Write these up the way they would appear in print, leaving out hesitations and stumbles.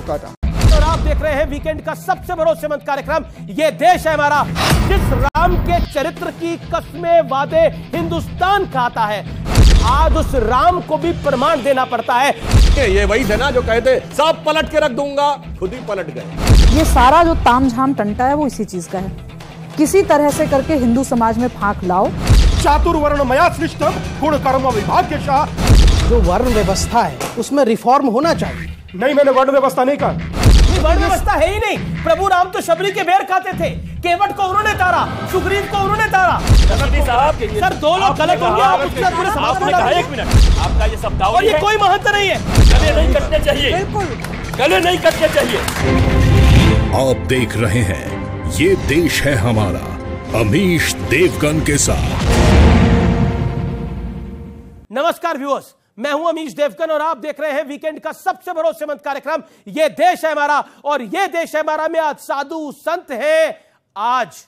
काटा। और आप देख रहे हैं वीकेंड का सबसे भरोसेमंद कार्यक्रम ये देश है हमारा, जिस राम के चरित्र की कस्में वादे हिंदुस्तान खाता है, आज उस राम को भी प्रमाण देना पड़ता है। ये वही थे ना जो कहते सब पलट के रख दूंगा, खुद ही पलट गए। ये सारा जो तामझाम टंटा है वो इसी चीज का है। किसी तरह से करके हिंदू समाज में फांक लाओ। चातुर्वर्ण्यमया सृष्टम गुण कर्म विभाग्यशः। जो वर्ण व्यवस्था है उसमें रिफॉर्म होना चाहिए। नहीं, मैंने वर्ण व्यवस्था नहीं कहा। वर्ण व्यवस्था है ही नहीं। प्रभु राम तो शबरी के बेर खाते थे, केवट को उन्होंने तारा, सुग्रीव को उन्होंने तारा। सर दो लोग गलत होंगे, आप उसका पूरे समाज को लगा। एक मिनट, आपका ये शब्दावली और ये कोई महत्व नहीं है। गले नहीं कटने चाहिए, गले नहीं कटने चाहिए। आप देख रहे हैं ये देश है हमारा, अमीश देवगन के साथ। नमस्कार व्यूअर्स, मैं हूं अमीश देवगन और आप देख रहे हैं वीकेंड का सबसे भरोसेमंद कार्यक्रम ये देश है हमारा। और ये देश है हमारा में आज साधु संत है, आज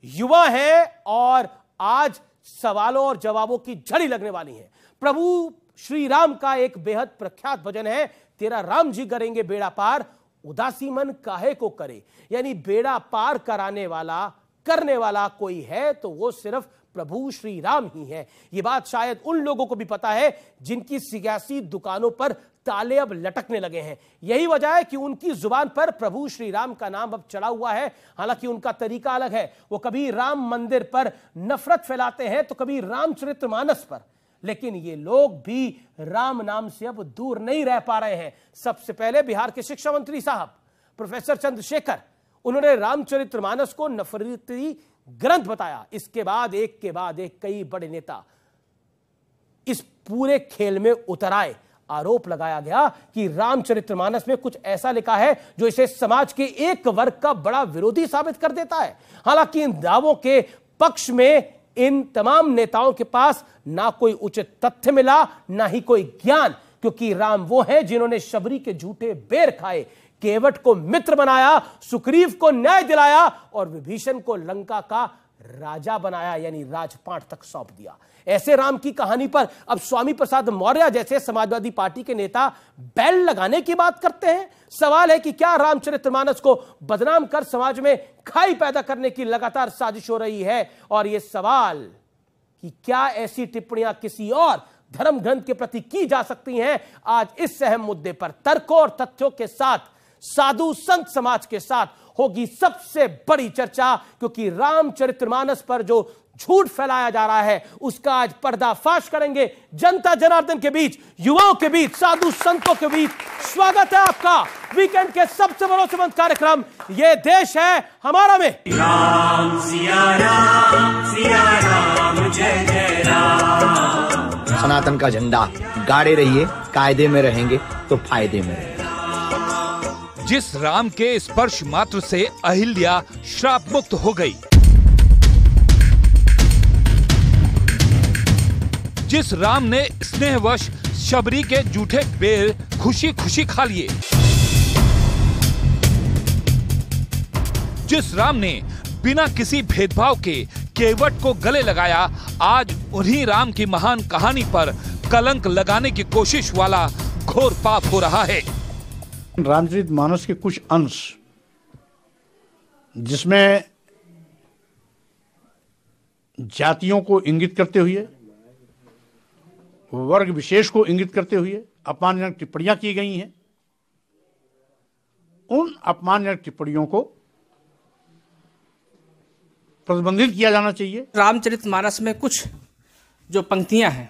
युवा है और आज सवालों और जवाबों की झड़ी लगने वाली है। प्रभु श्री राम का एक बेहद प्रख्यात भजन है, तेरा राम जी करेंगे बेड़ा पार, उदासी मन काहे को करे। यानी बेड़ा पार कराने वाला करने वाला कोई है तो वो सिर्फ प्रभु श्री राम ही है। यह बात शायद उन लोगों को भी पता है जिनकी सियासी दुकानों पर ताले अब लटकने लगे हैं। यही वजह है कि उनकी जुबान पर प्रभु श्री राम का नाम अब चढ़ा हुआ है। हालांकि उनका तरीका अलग है, वो कभी राम मंदिर पर नफरत फैलाते हैं तो कभी रामचरितमानस पर, लेकिन ये लोग भी राम नाम से अब दूर नहीं रह पा रहे हैं। सबसे पहले बिहार के शिक्षा मंत्री साहब प्रोफेसर चंद्रशेखर, उन्होंने रामचरितमानस को नफरती ग्रंथ बताया। इसके बाद एक कई बड़े नेता इस पूरे खेल में उतर आए। आरोप लगाया गया कि रामचरितमानस में कुछ ऐसा लिखा है जो इसे समाज के एक वर्ग का बड़ा विरोधी साबित कर देता है। हालांकि इन दावों के पक्ष में इन तमाम नेताओं के पास ना कोई उचित तथ्य मिला, ना ही कोई ज्ञान, क्योंकि राम वो है जिन्होंने शबरी के झूठे बेर खाए, केवट को मित्र बनाया, सुग्रीव को न्याय दिलाया और विभीषण को लंका का राजा बनाया, यानी राजपाट तक सौंप दिया। ऐसे राम की कहानी पर अब स्वामी प्रसाद मौर्य जैसे समाजवादी पार्टी के नेता बैल लगाने की बात करते हैं। सवाल है कि क्या रामचरितमानस को बदनाम कर समाज में खाई पैदा करने की लगातार साजिश हो रही है? और यह सवाल कि क्या ऐसी टिप्पणियां किसी और धर्म ग्रंथ के प्रति की जा सकती हैं, आज इस अहम मुद्दे पर तर्कों और तथ्यों के साथ साधु संत समाज के साथ होगी सबसे बड़ी चर्चा। क्योंकि रामचरितमानस पर जो झूठ फैलाया जा रहा है उसका आज पर्दाफाश करेंगे जनता जनार्दन के बीच, युवाओं के बीच, साधु संतों के बीच। स्वागत है आपका वीकेंड के सबसे भरोसेमंद कार्यक्रम ये देश है हमारा में। राम सिया राम जय जय राम। सनातन का झंडा गाड़े रहिए, कायदे में रहेंगे तो फायदे में रहेंगे। जिस राम के स्पर्श मात्र से अहिल्या श्राप मुक्त हो गई, जिस राम ने स्नेहवश शबरी के जूठे बेर खुशी खुशी खा लिए, जिस राम ने बिना किसी भेदभाव के केवट को गले लगाया, आज उन्हीं राम की महान कहानी पर कलंक लगाने की कोशिश वाला घोर पाप हो रहा है। रामचरितमानस के कुछ अंश जिसमें जातियों को इंगित करते हुए, वर्ग विशेष को इंगित करते हुए अपमानजनक टिप्पणियां की गई हैं, उन अपमानजनक टिप्पणियों को प्रतिबंधित किया जाना चाहिए। रामचरितमानस में कुछ जो पंक्तियां हैं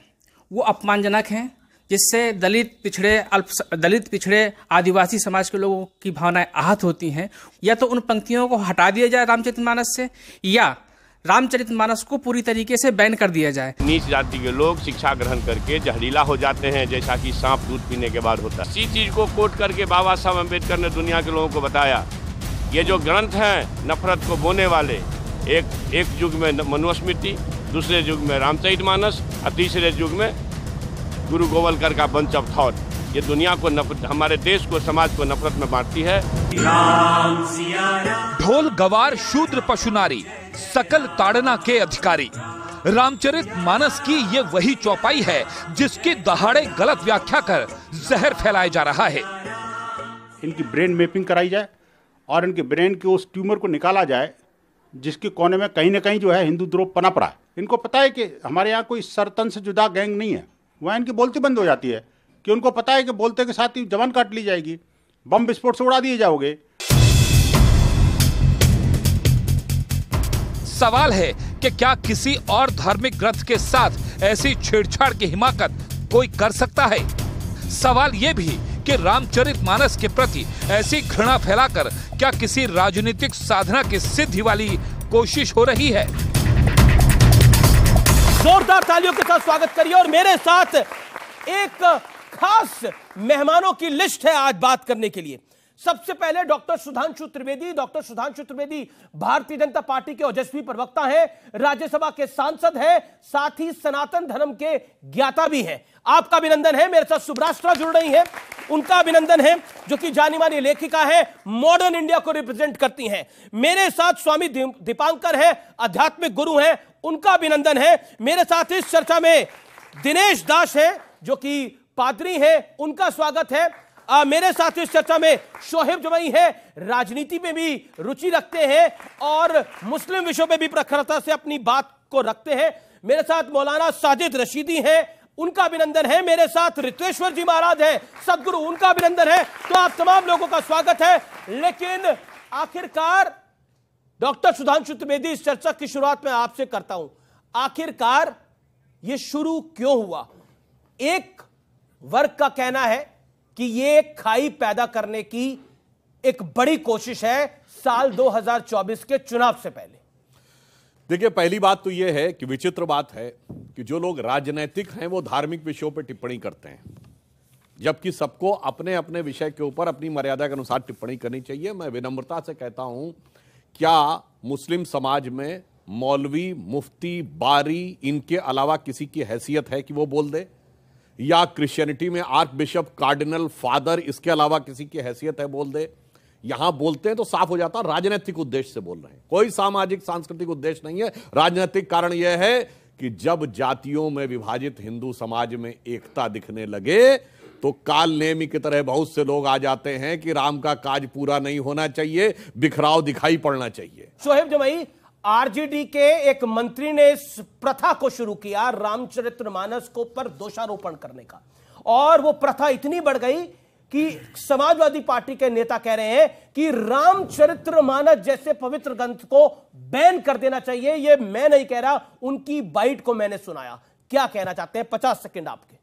वो अपमानजनक हैं, जिससे दलित पिछड़े आदिवासी समाज के लोगों की भावनाएं आहत होती हैं। या तो उन पंक्तियों को हटा दिया जाए रामचरितमानस से, या रामचरितमानस को पूरी तरीके से बैन कर दिया जाए। नीच जाति के लोग शिक्षा ग्रहण करके जहरीला हो जाते हैं, जैसा कि सांप दूध पीने के बाद होता है। इसी चीज को कोट करके बाबा साहब अम्बेडकर ने दुनिया के लोगों को बताया, ये जो ग्रंथ हैं नफरत को बोने वाले, एक युग में मनुस्मृति, दूसरे युग में रामचरितमानस और तीसरे युग में गुरु गोवलकर का बंच ऑफ थॉट, ये दुनिया को हमारे देश को, समाज को नफरत में बांटती है। ढोल गवार शूद्र पशु नारी सकल ताड़ना के अधिकारी। रामचरितमानस की ये वही चौपाई है जिसकी दहाड़े गलत व्याख्या कर जहर फैलाया जा रहा है। इनकी ब्रेन मैपिंग कराई जाए और इनके ब्रेन के उस ट्यूमर को निकाला जाए जिसके कोने में कहीं ना कहीं जो है हिंदू द्रोह पनप रहा है। इनको पता है कि हमारे यहाँ कोई सरतन से जुदा गैंग नहीं है, वहाँ इनकी बोलती बंद हो जाती है कि उनको पता है कि बोलते के साथ ही जबान काट ली जाएगी, बम विस्फोट से उड़ा दिए जाओगे। सवाल है कि क्या किसी और धार्मिक ग्रंथ के साथ ऐसी छेड़छाड़ की हिमाकत कोई कर सकता है? सवाल ये भी कि रामचरितमानस के प्रति ऐसी घृणा फैलाकर क्या किसी राजनीतिक साधना की सिद्धि वाली कोशिश हो रही है? जोरदार तालियों के साथ स्वागत करिए। और मेरे साथ एक खास मेहमानों की लिस्ट है आज बात करने के लिए। सबसे पहले doctor Sudhanshu Trivedi. Doctor Sudhanshu Trivedi Bharatiya Janata party के ओजस्वी प्रवक्ता हैं, राज्यसभा के सांसद हैं, साथ ही सनातन धर्म के ज्ञाता भी हैं। आपका अभिनंदन है। मेरे साथ सुब्राष्ट्रा जुड़ रही हैं, उनका अभिनंदन है, जो कि जानी मानी लेखिका है, मॉडर्न इंडिया को रिप्रेजेंट करती हैं। मेरे साथ स्वामी दीपांकर है, आध्यात्मिक गुरु हैं, उनका अभिनंदन है। मेरे साथ इस चर्चा में दिनेश दास है, जो कि पादरी है, उनका स्वागत है। मेरे साथ इस चर्चा में शोहेब जमई है, राजनीति में भी रुचि रखते हैं और मुस्लिम विषयों में भी प्रखरता से अपनी बात को रखते हैं। मेरे साथ मौलाना साजिद रशीदी हैं, उनका अभिनंदन है। मेरे साथ रित्वेश्वर जी महाराज हैं, सदगुरु, उनका अभिनंदन है। तो आप तमाम लोगों का स्वागत है। लेकिन आखिरकार डॉक्टर सुधांशु त्रिवेदी, इस चर्चा की शुरुआत में आपसे करता हूं। आखिरकार यह शुरू क्यों हुआ? एक वर्ग का कहना है कि ये खाई पैदा करने की एक बड़ी कोशिश है साल 2024 के चुनाव से पहले। देखिए, पहली बात तो यह है कि विचित्र बात है कि जो लोग राजनैतिक हैं वो धार्मिक विषयों पर टिप्पणी करते हैं, जबकि सबको अपने अपने विषय के ऊपर अपनी मर्यादा के अनुसार टिप्पणी करनी चाहिए। मैं विनम्रता से कहता हूं, क्या मुस्लिम समाज में मौलवी, मुफ्ती, बारी, इनके अलावा किसी की हैसियत है कि वो बोल दे? या क्रिश्चियनिटी में आर्क बिशप, कार्डिनल, फादर, इसके अलावा किसी की हैसियत है बोल दे? यहां बोलते हैं तो साफ हो जाता, राजनीतिक उद्देश्य से बोल रहे हैं, कोई सामाजिक सांस्कृतिक उद्देश्य नहीं है। राजनीतिक कारण यह है कि जब जातियों में विभाजित हिंदू समाज में एकता दिखने लगे तो काल नेमी की तरह बहुत से लोग आ जाते हैं कि राम का काज पूरा नहीं होना चाहिए, बिखराव दिखाई पड़ना चाहिए। शोहेब जमई, आरजेडी के एक मंत्री ने इस प्रथा को शुरू किया, रामचरितमानस को पर दोषारोपण करने का, और वो प्रथा इतनी बढ़ गई कि समाजवादी पार्टी के नेता कह रहे हैं कि रामचरितमानस जैसे पवित्र ग्रंथ को बैन कर देना चाहिए। ये मैं नहीं कह रहा, उनकी बाइट को मैंने सुनाया। क्या कहना चाहते हैं? 50 सेकंड आपके।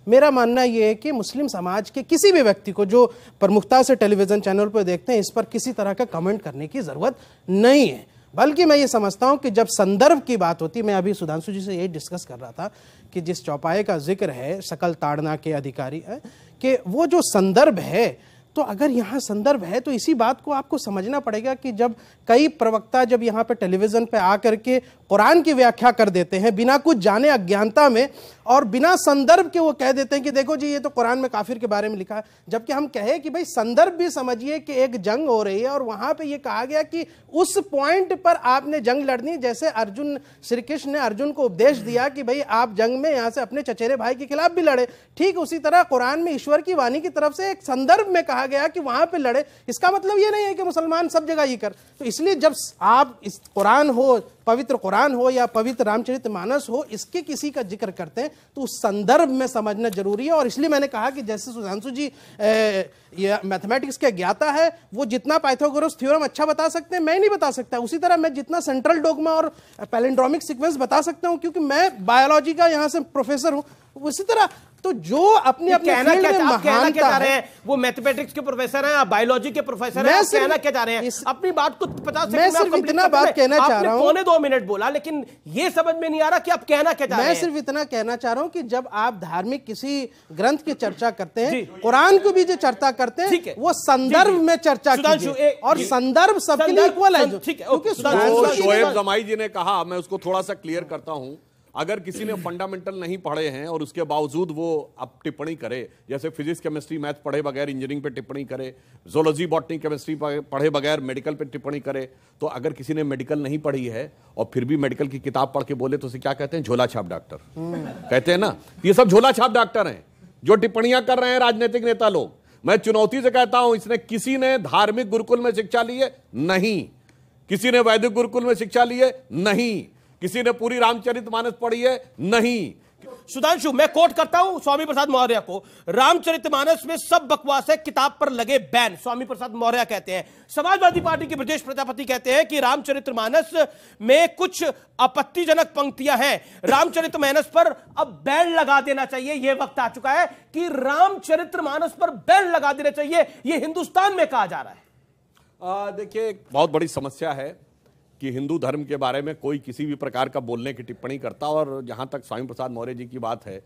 मेरा मानना यह है कि मुस्लिम समाज के किसी भी व्यक्ति को जो प्रमुखता से टेलीविजन चैनल पर देखते हैं, इस पर किसी तरह का कमेंट करने की जरूरत नहीं है। बल्कि मैं ये समझता हूं कि जब संदर्भ की बात होती, मैं अभी सुधांशु जी से यही डिस्कस कर रहा था कि जिस चौपाए का जिक्र है सकल ताड़ना के अधिकारी है, कि वो जो संदर्भ है, तो अगर यहाँ संदर्भ है तो इसी बात को आपको समझना पड़ेगा कि जब कई प्रवक्ता जब यहाँ पे टेलीविजन पे आकर के कुरान की व्याख्या कर देते हैं बिना कुछ जाने, अज्ञानता में, और बिना संदर्भ के वो कह देते हैं कि देखो जी ये तो कुरान में काफिर के बारे में लिखा है, जबकि हम कहें कि भाई संदर्भ भी समझिए कि एक जंग हो रही है और वहां पे ये कहा गया कि उस पॉइंट पर आपने जंग लड़नी। जैसे अर्जुन, श्री कृष्ण ने अर्जुन को उपदेश दिया कि भाई आप जंग में यहां से अपने चचेरे भाई के खिलाफ भी लड़े, ठीक उसी तरह कुरान में ईश्वर की वाणी की तरफ से एक संदर्भ में कहा गया कि वहां पे लड़े। इसका मतलब ये नहीं है कि मुसलमान सब जगह ये कर। तो इसलिए जब आप इस कुरान हो, पवित्र कुरान हो या पवित्र रामचरितमानस हो, इसके किसी का जिक्र करते हैं तो उस संदर्भ में समझना जरूरी है। और इसलिए मैंने कहा कि जैसे सुधांशु जी ये मैथमेटिक्स के ज्ञाता है, वो जितना पाइथागोरस थ्योरम अच्छा बता सकते हैं, मैं नहीं बता सकता। उसी तरह मैं जितना सेंट्रल डोगमा और पैलिंड्रोमिक सीक्वेंस बता सकता हूं, क्योंकि मैं बायोलॉजी का यहां से प्रोफेसर हूं, उसी तरह तो जो अपने अपने कहना फील्ड क्या में आप कहना क्या महानता चाह रहे है, हैं? वो मैथमेटिक्स के प्रोफेसर हैं, आप बायोलॉजी के प्रोफेसर हैं, आप कहना क्या चाह रहे हैं? अपनी बात को 50 सेकंड में मैं सिर्फ इतना बात कहना चाह रहा हूं। पौने 2 मिनट बोला, लेकिन ये समझ में नहीं आ रहा कि आप कहना क्या चाह रहे हैं। मैं सिर्फ इतना कहना चाह रहा हूं कि जब आप धार्मिक किसी ग्रंथ की चर्चा करते हैं, कुरान को भी जो चर्चा करते हैं, वो संदर्भ में चर्चा कीजिए, और संदर्भ सबके लिए इक्वल है। क्योंकि शोएब जमाई जी ने कहा, मैं उसको थोड़ा सा क्लियर करता हूं, अगर किसी ने फंडामेंटल नहीं पढ़े हैं और उसके बावजूद वो अब टिप्पणी करे, जैसे फिजिक्स, केमिस्ट्री, मैथ पढ़े बगैर इंजीनियरिंग पे टिप्पणी करे, जोलॉजी, बॉटनी, केमिस्ट्री पढ़े बगैर मेडिकल पे टिप्पणी करे, तो अगर किसी ने मेडिकल नहीं पढ़ी है और फिर भी मेडिकल की किताब पढ़ के बोले तो उसे क्या कहते हैं? झोला छाप डॉक्टर कहते हैं ना। ये सब झोला छाप डॉक्टर हैं जो टिप्पणियां कर रहे हैं राजनीतिक नेता लोग। मैं चुनौती से कहता हूं, इसने किसी ने धार्मिक गुरुकुल में शिक्षा ली है? नहीं। किसी ने वैदिक गुरुकुल में शिक्षा ली है? नहीं। किसी ने पूरी रामचरितमानस पढ़ी है? नहीं। सुधांशु, मैं कोट करता हूं स्वामी प्रसाद मौर्य को, रामचरितमानस में सब बकवास है, किताब पर लगे बैन, स्वामी प्रसाद मौर्य कहते हैं। समाजवादी पार्टी के ब्रजेश प्रजापति कहते हैं कि रामचरितमानस में कुछ आपत्तिजनक पंक्तियां हैं, रामचरितमानस पर अब बैन लगा देना चाहिए। यह वक्त आ चुका है कि रामचरितमानस पर बैन लगा देना चाहिए, यह हिंदुस्तान में कहा जा रहा है। देखिए, एक बहुत बड़ी समस्या है कि हिंदू धर्म के बारे में कोई किसी भी प्रकार का बोलने की टिप्पणी करता, और जहां तक स्वामी प्रसाद मौर्य जी की बात है,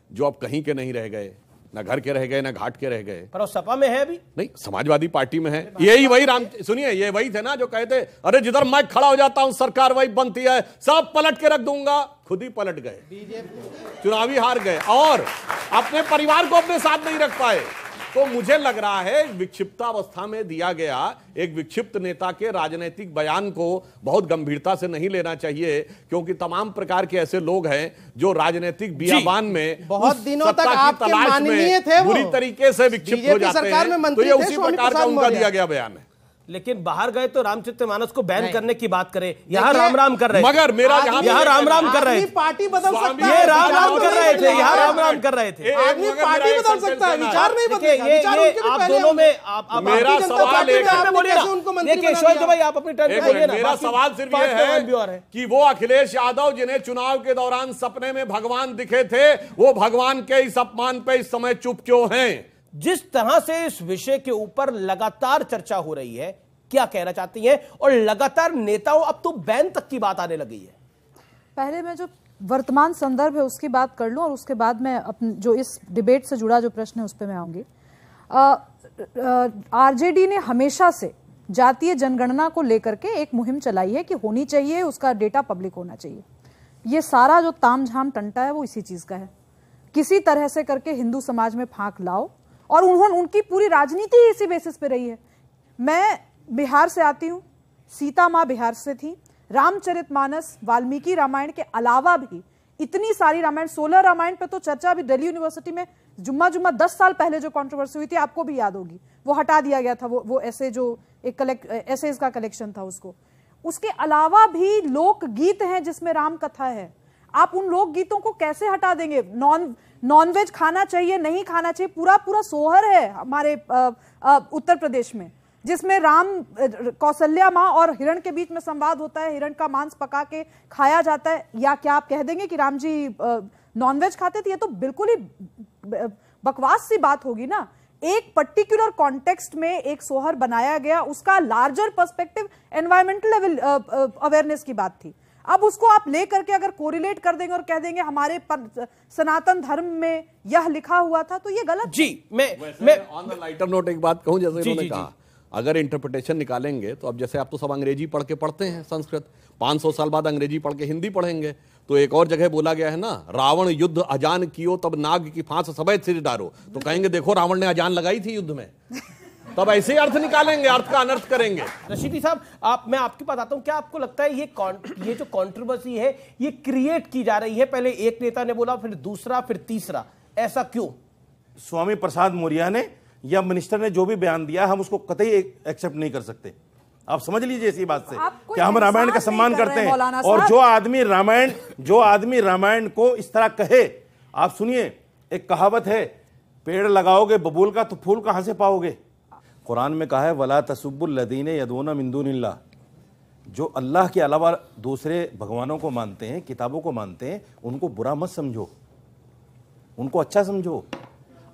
जो अब कहीं के नहीं रह गए, ना घर के रह गए, ना घाट के रह गए। पर वो सपा में है अभी? नहीं, समाजवादी पार्टी में है। यही वही सुनिए, ये वही थे ना जो कहते अरे जिधर मैं खड़ा हो जाता हूं सरकार वही बनती है, सब पलट के रख दूंगा। खुद ही पलट गए, चुनावी हार गए और अपने परिवार को अपने साथ नहीं रख पाए। तो मुझे लग रहा है विक्षिप्तावस्था में दिया गया एक विक्षिप्त नेता के राजनीतिक बयान को बहुत गंभीरता से नहीं लेना चाहिए, क्योंकि तमाम प्रकार के ऐसे लोग हैं जो राजनीतिक बियाबान में बहुत दिनों तक आपके माननीय थे, बुरी तरीके से विक्षिप्त हो जाते हैं। तो ये उसी प्रकार का उनका दिया गया बयान है। लेकिन बाहर गए तो रामचरितमानस को बैन करने की बात करें, यहाँ राम राम कर रहे थे। मगर मेरा यहाँ राम राम कर रहे थे, पार्टी बदल सकता है, ये राम राम कर रहे थे, यहाँ राम राम कर रहे थे। आदमी पार्टी बदल सकता है, विचार नहीं बदलेगा। विचार उनके भी आप पहले दोनों में मेरा सवाल देखिए शोएब भाई, आप अपनी टर्न, मेरा सवाल सिर्फ ये है कि वो अखिलेश यादव जिन्हें चुनाव के दौरान सपने में भगवान दिखे थे, वो भगवान के इस अपमान पे इस समय चुप क्यों हैं? जिस तरह से इस विषय के ऊपर लगातार चर्चा हो रही है, क्या कहना चाहती हैं? और लगातार नेताओं अब तो बैन तक की बात आने लगी है। पहले मैं जो वर्तमान संदर्भ है उसकी बात कर लूं, और उसके बाद मैं जो इस डिबेट से जुड़ा जो प्रश्न है उस पर मैं आऊंगी। आरजेडी ने हमेशा से जातीय जनगणना को लेकर के एक मुहिम चलाई है कि होनी चाहिए, उसका डेटा पब्लिक होना चाहिए। ये सारा जो तामझाम टंटा है वो इसी चीज का है, किसी तरह से करके हिंदू समाज में फांक लाओ, और उनकी पूरी राजनीति इसी बेसिस पे रही है। मैं बिहार से आती हूँ, सीता माँ बिहार से थी, रामचरितमानस वाल्मीकि रामायण के अलावा भी इतनी सारी रामायण, 16 रामायण पे तो चर्चा अभी दिल्ली यूनिवर्सिटी में जुम्मा 10 साल पहले जो कंट्रोवर्सी हुई थी, आपको भी याद होगी, वो हटा दिया गया था। वो ऐसे जो एक ऐसेज का कलेक्शन था उसको। उसके अलावा भी लोकगीत हैं जिसमें राम कथा है, आप उन लोकगीतों को कैसे हटा देंगे? नॉनवेज खाना चाहिए, नहीं खाना चाहिए, पूरा सोहर है हमारे उत्तर प्रदेश में, जिसमें राम कौशल्या माँ और हिरण के बीच में संवाद होता है, हिरण का मांस पका के खाया जाता है। या क्या आप कह देंगे कि राम जी नॉनवेज खाते थे? ये तो बिल्कुल ही बकवास सी बात होगी ना। एक पर्टिकुलर कॉन्टेक्स्ट में एक सोहर बनाया गया, उसका larger perspective environmental level awareness की बात थी। अब उसको आप ले करके अगर कोरिलेट कर देंगे और कह देंगे हमारे सनातन धर्म में यह लिखा हुआ था, तो ये गलत जी। मैं ऑन द लाइटर नोट एक बात कहूं, जैसे उन्होंने कहा अगर इंटरप्रिटेशन निकालेंगे तो अब जैसे आप तो सब अंग्रेजी पढ़ के पढ़ते हैं संस्कृत, 500 साल बाद अंग्रेजी पढ़ के हिंदी पढ़ेंगे, तो एक और जगह बोला गया है ना, रावण युद्ध अजान कियो तब नाग की फांस सबैत सिर डारो, तो कहेंगे देखो रावण ने अजान लगाई थी युद्ध में। तब ऐसे ही अर्थ निकालेंगे, अर्थ का अनर्थ करेंगे। रशीदी साहब, मैं आपके पास आता हूं, क्या आपको लगता है ये जो कंट्रोवर्सी है ये क्रिएट की जा रही है? पहले एक नेता ने बोला, फिर दूसरा, फिर तीसरा, ऐसा क्यों? स्वामी प्रसाद मौर्य ने या मिनिस्टर ने जो भी बयान दिया, हम उसको कतई एक्सेप्ट नहीं कर सकते। आप समझ लीजिए इसी बात से कि हम रामायण का सम्मान करते हैं, और जो आदमी रामायण को इस तरह कहे, आप सुनिए, एक कहावत है, पेड़ लगाओगे बबूल का तो फूल कहां से पाओगे? कुरान में कहा है वला तसुब्बुल लदीन यदूना मिन दूनिल्लाह, जो अल्लाह के अलावा दूसरे भगवानों को मानते हैं, किताबों को मानते हैं, उनको बुरा मत समझो, उनको अच्छा समझो।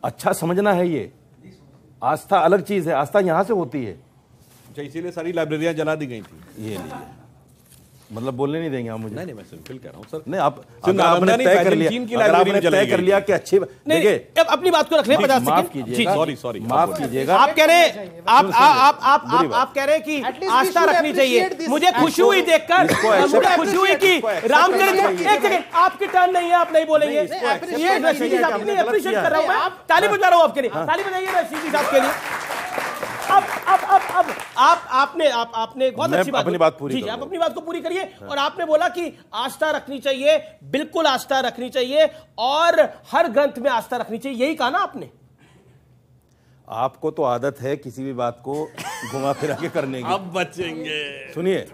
अच्छा समझना है, ये आस्था अलग चीज है, आस्था यहां से होती है। अच्छा, इसीलिए सारी लाइब्रेरियां जला दी गई थी। ये मतलब बोलने नहीं देंगे आप मुझे? नहीं, मैं सिंपल कह रहा हूं सर। नहीं, आपने तय कर लिया कि अच्छी, देखिए अब अपनी बात को रख ले, 50 सेकंड। माफ कीजिएगा, सॉरी माफ कीजिएगा। आप कह रहे हैं कि आस्था रखनी चाहिए। मुझे खुशी हुई देखकर, मुझे खुशी हुई कि रामचरित्र, एक सेकंड, आपकी टर्न नहीं है, आप नहीं बोलेंगे। ये रशीदी साहब अपनी अप्रिशिएट कर रहा हूं मैं, ताली बजा रहा हूं आपके लिए, ताली बजाइए रशीदी साहब के लिए। अब आपने बहुत अच्छी बात, अपनी बात पूरी जी, आप अपनी बात को पूरी करिए। और आपने बोला कि आस्था रखनी चाहिए, बिल्कुल आस्था रखनी चाहिए, और हर ग्रंथ में आस्था रखनी चाहिए, यही कहा ना आपने? आपको तो आदत है किसी भी बात को घुमा फिरा के करने की। अब बचेंगे। सुनिए,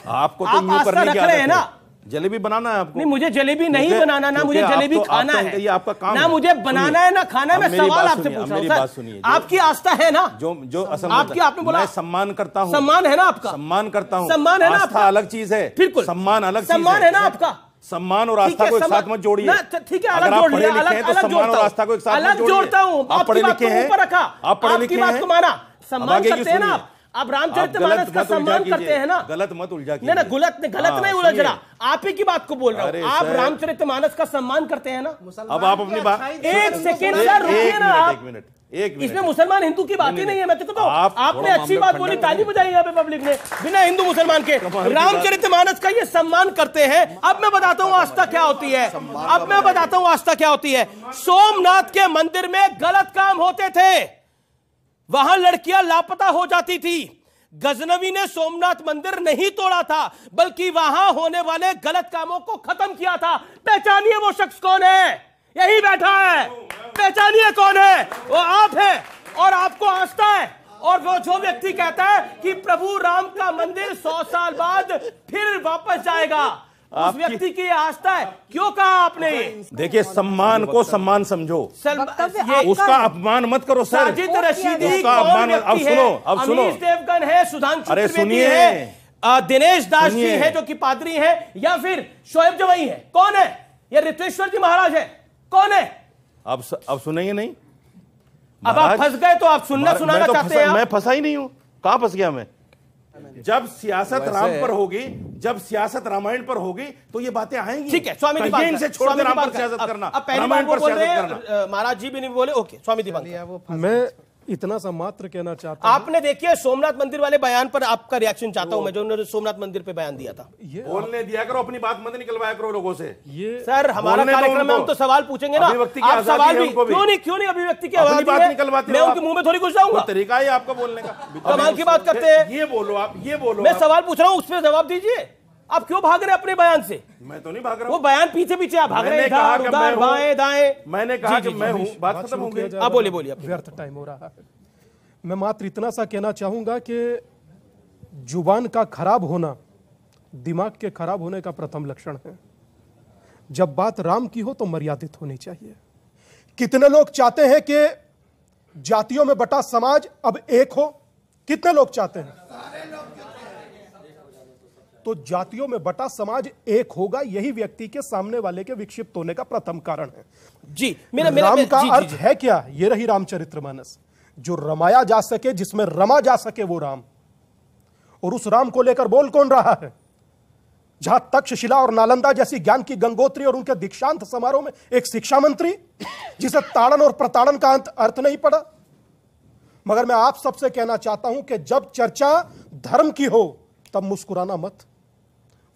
आपको तो यूं करने की आदत है ना। जलेबी बनाना है आपको? नहीं, मुझे जलेबी नहीं बनाना, ना मुझे जलेबी खाना है, ये आपका काम ना मुझे बनाना है ना खाना है। मैं सवाल आपसे पूछ रहा हूं। मेरी बात सुनिए, आपकी आस्था है ना? जो असल आपकी, आपने बोला मैं सम्मान करता हूं। सम्मान है ना आपका? सम्मान करता हूं। सम्मान है ना आपका? अलग चीज है, बिल्कुल। सम्मान अलग चीज है। सम्मान है ना आपका? सम्मान और आस्था को एक साथ मत जोड़िए। ठीक है, अलग जोड़ लिया, अलग सम्मान और आस्था को एक साथ अलग जोड़ता हूं। आप पढ़े लिखे हैं, आप पढ़े लिखे हैं, माना सम्मान करते हैं ना आप रामचरितमानस का सम्मान करते हैं ना? गलत मत उलझा नहीं ना, गलत नहीं उलझ रहा, आप ही की बात को बोल रहा हूँ। आप रामचरितमानस का सम्मान करते हैं ना? अब आप अपनी बात एक सेकेंड सर रुकिए ना आप। एक मिनट, इसमें मुसलमान हिंदू की बात ही नहीं है। मैं तो आपने अच्छी बात बोली, ताली बजाई यहाँ पे पब्लिक ने, बिना हिंदू मुसलमान के रामचरितमानस का ये सम्मान करते हैं। अब मैं बताता हूँ आस्था क्या होती है। अब मैं बताता हूँ आस्था क्या होती है। सोमनाथ के मंदिर में गलत काम होते थे, वहां लड़कियां लापता हो जाती थी। गजनवी ने सोमनाथ मंदिर नहीं तोड़ा था, बल्कि वहां होने वाले गलत कामों को खत्म किया था। पहचानिए वो शख्स कौन है, यही बैठा है। पहचानिए कौन है, वो आप है। और आपको आस्था है, और वो जो व्यक्ति कहता है कि प्रभु राम का मंदिर 100 साल बाद फिर वापस जाएगा, उस व्यक्ति की आस्था है। क्यों कहा आपने? देखिए, सम्मान को सम्मान समझो, उसका अपमान मत करो सर। साजिद रशीदी का अपमान। अब सुनो, अमीश देवगन है, सुधांशु अरे त्रिवेदी सुनिए है, दिनेश दास जी है जो कि पादरी है, या फिर शोएब जवाई है? कौन है? या रितेश्वर जी महाराज है? कौन है? अब सुनेंगे नहीं? अब आप फंस गए तो आप सुनना सुनाना चाहते हैं? मैं फंसा ही नहीं हूं। कहां फंस गया मैं? जब सियासत राम पर होगी, जब सियासत रामायण पर होगी, तो ये बातें आएंगी। ठीक है, स्वामी दीपांकर इनसे छोड़ दे राम पर सियासत करना, अब पहली बार वो बोल रहे हैं, महाराज जी भी नहीं बोले। ओके, स्वामी दीपांकर, मैं इतना सा मात्र कहना चाहता हूं। आपने देखिए सोमनाथ मंदिर वाले बयान पर आपका रिएक्शन चाहता हूं मैं, जो उन्होंने सोमनाथ मंदिर पे बयान दिया था। बोलने दिया करो, अपनी बात मत निकलवाया करो लोगों से। ये सर हमारा कार्यक्रम में हम तो सवाल पूछेंगे ना, आप सवाल भी क्यों नहीं अभिव्यक्ति की आजादी बात निकलवाते, मैं उनके मुंह में थोड़ी घुस जाऊंगा। तरीका है आपका बोलने का, कमाल की बात करते हैं। ये बोलो आप, ये बोलो। मैं सवाल पूछ रहा हूं, उस पर जवाब दीजिए। आप क्यों भाग रहे हैं अपने बयान से? मैं तो नहीं भाग रहा हूं। वो बयान पीछे पीछे आप भाग रहे हैं, इधर उधर बाएं दाएं। मैंने कहा कि मैं हूं, बात खत्म हो गई। आप बोलिए। व्यर्थ टाइम हो रहा है। मैं मात्र इतना सा कहना चाहूंगा कि जुबान का खराब होना दिमाग के खराब होने का प्रथम लक्षण है। जब बात राम की हो तो मर्यादित होनी चाहिए। कितने लोग चाहते हैं कि जातियों में बटा समाज अब एक हो? कितने लोग चाहते हैं? तो जातियों में बटा समाज एक होगा, यही व्यक्ति के सामने वाले के विक्षिप्त होने का प्रथम कारण है। जी, राम का अर्थ है क्या? ये रही रामचरितमानस, जो रमाया जा सके, जिसमें रमा जा सके, वो राम। और उस राम को लेकर बोल कौन रहा है? जहां तक्षशिला और नालंदा जैसी ज्ञान की गंगोत्री और उनके दीक्षांत समारोह में एक शिक्षा मंत्री जिसे ताड़न और प्रताड़न का अर्थ नहीं पड़ा। मगर मैं आप सबसे कहना चाहता हूं कि जब चर्चा धर्म की हो तब मुस्कुराना मत,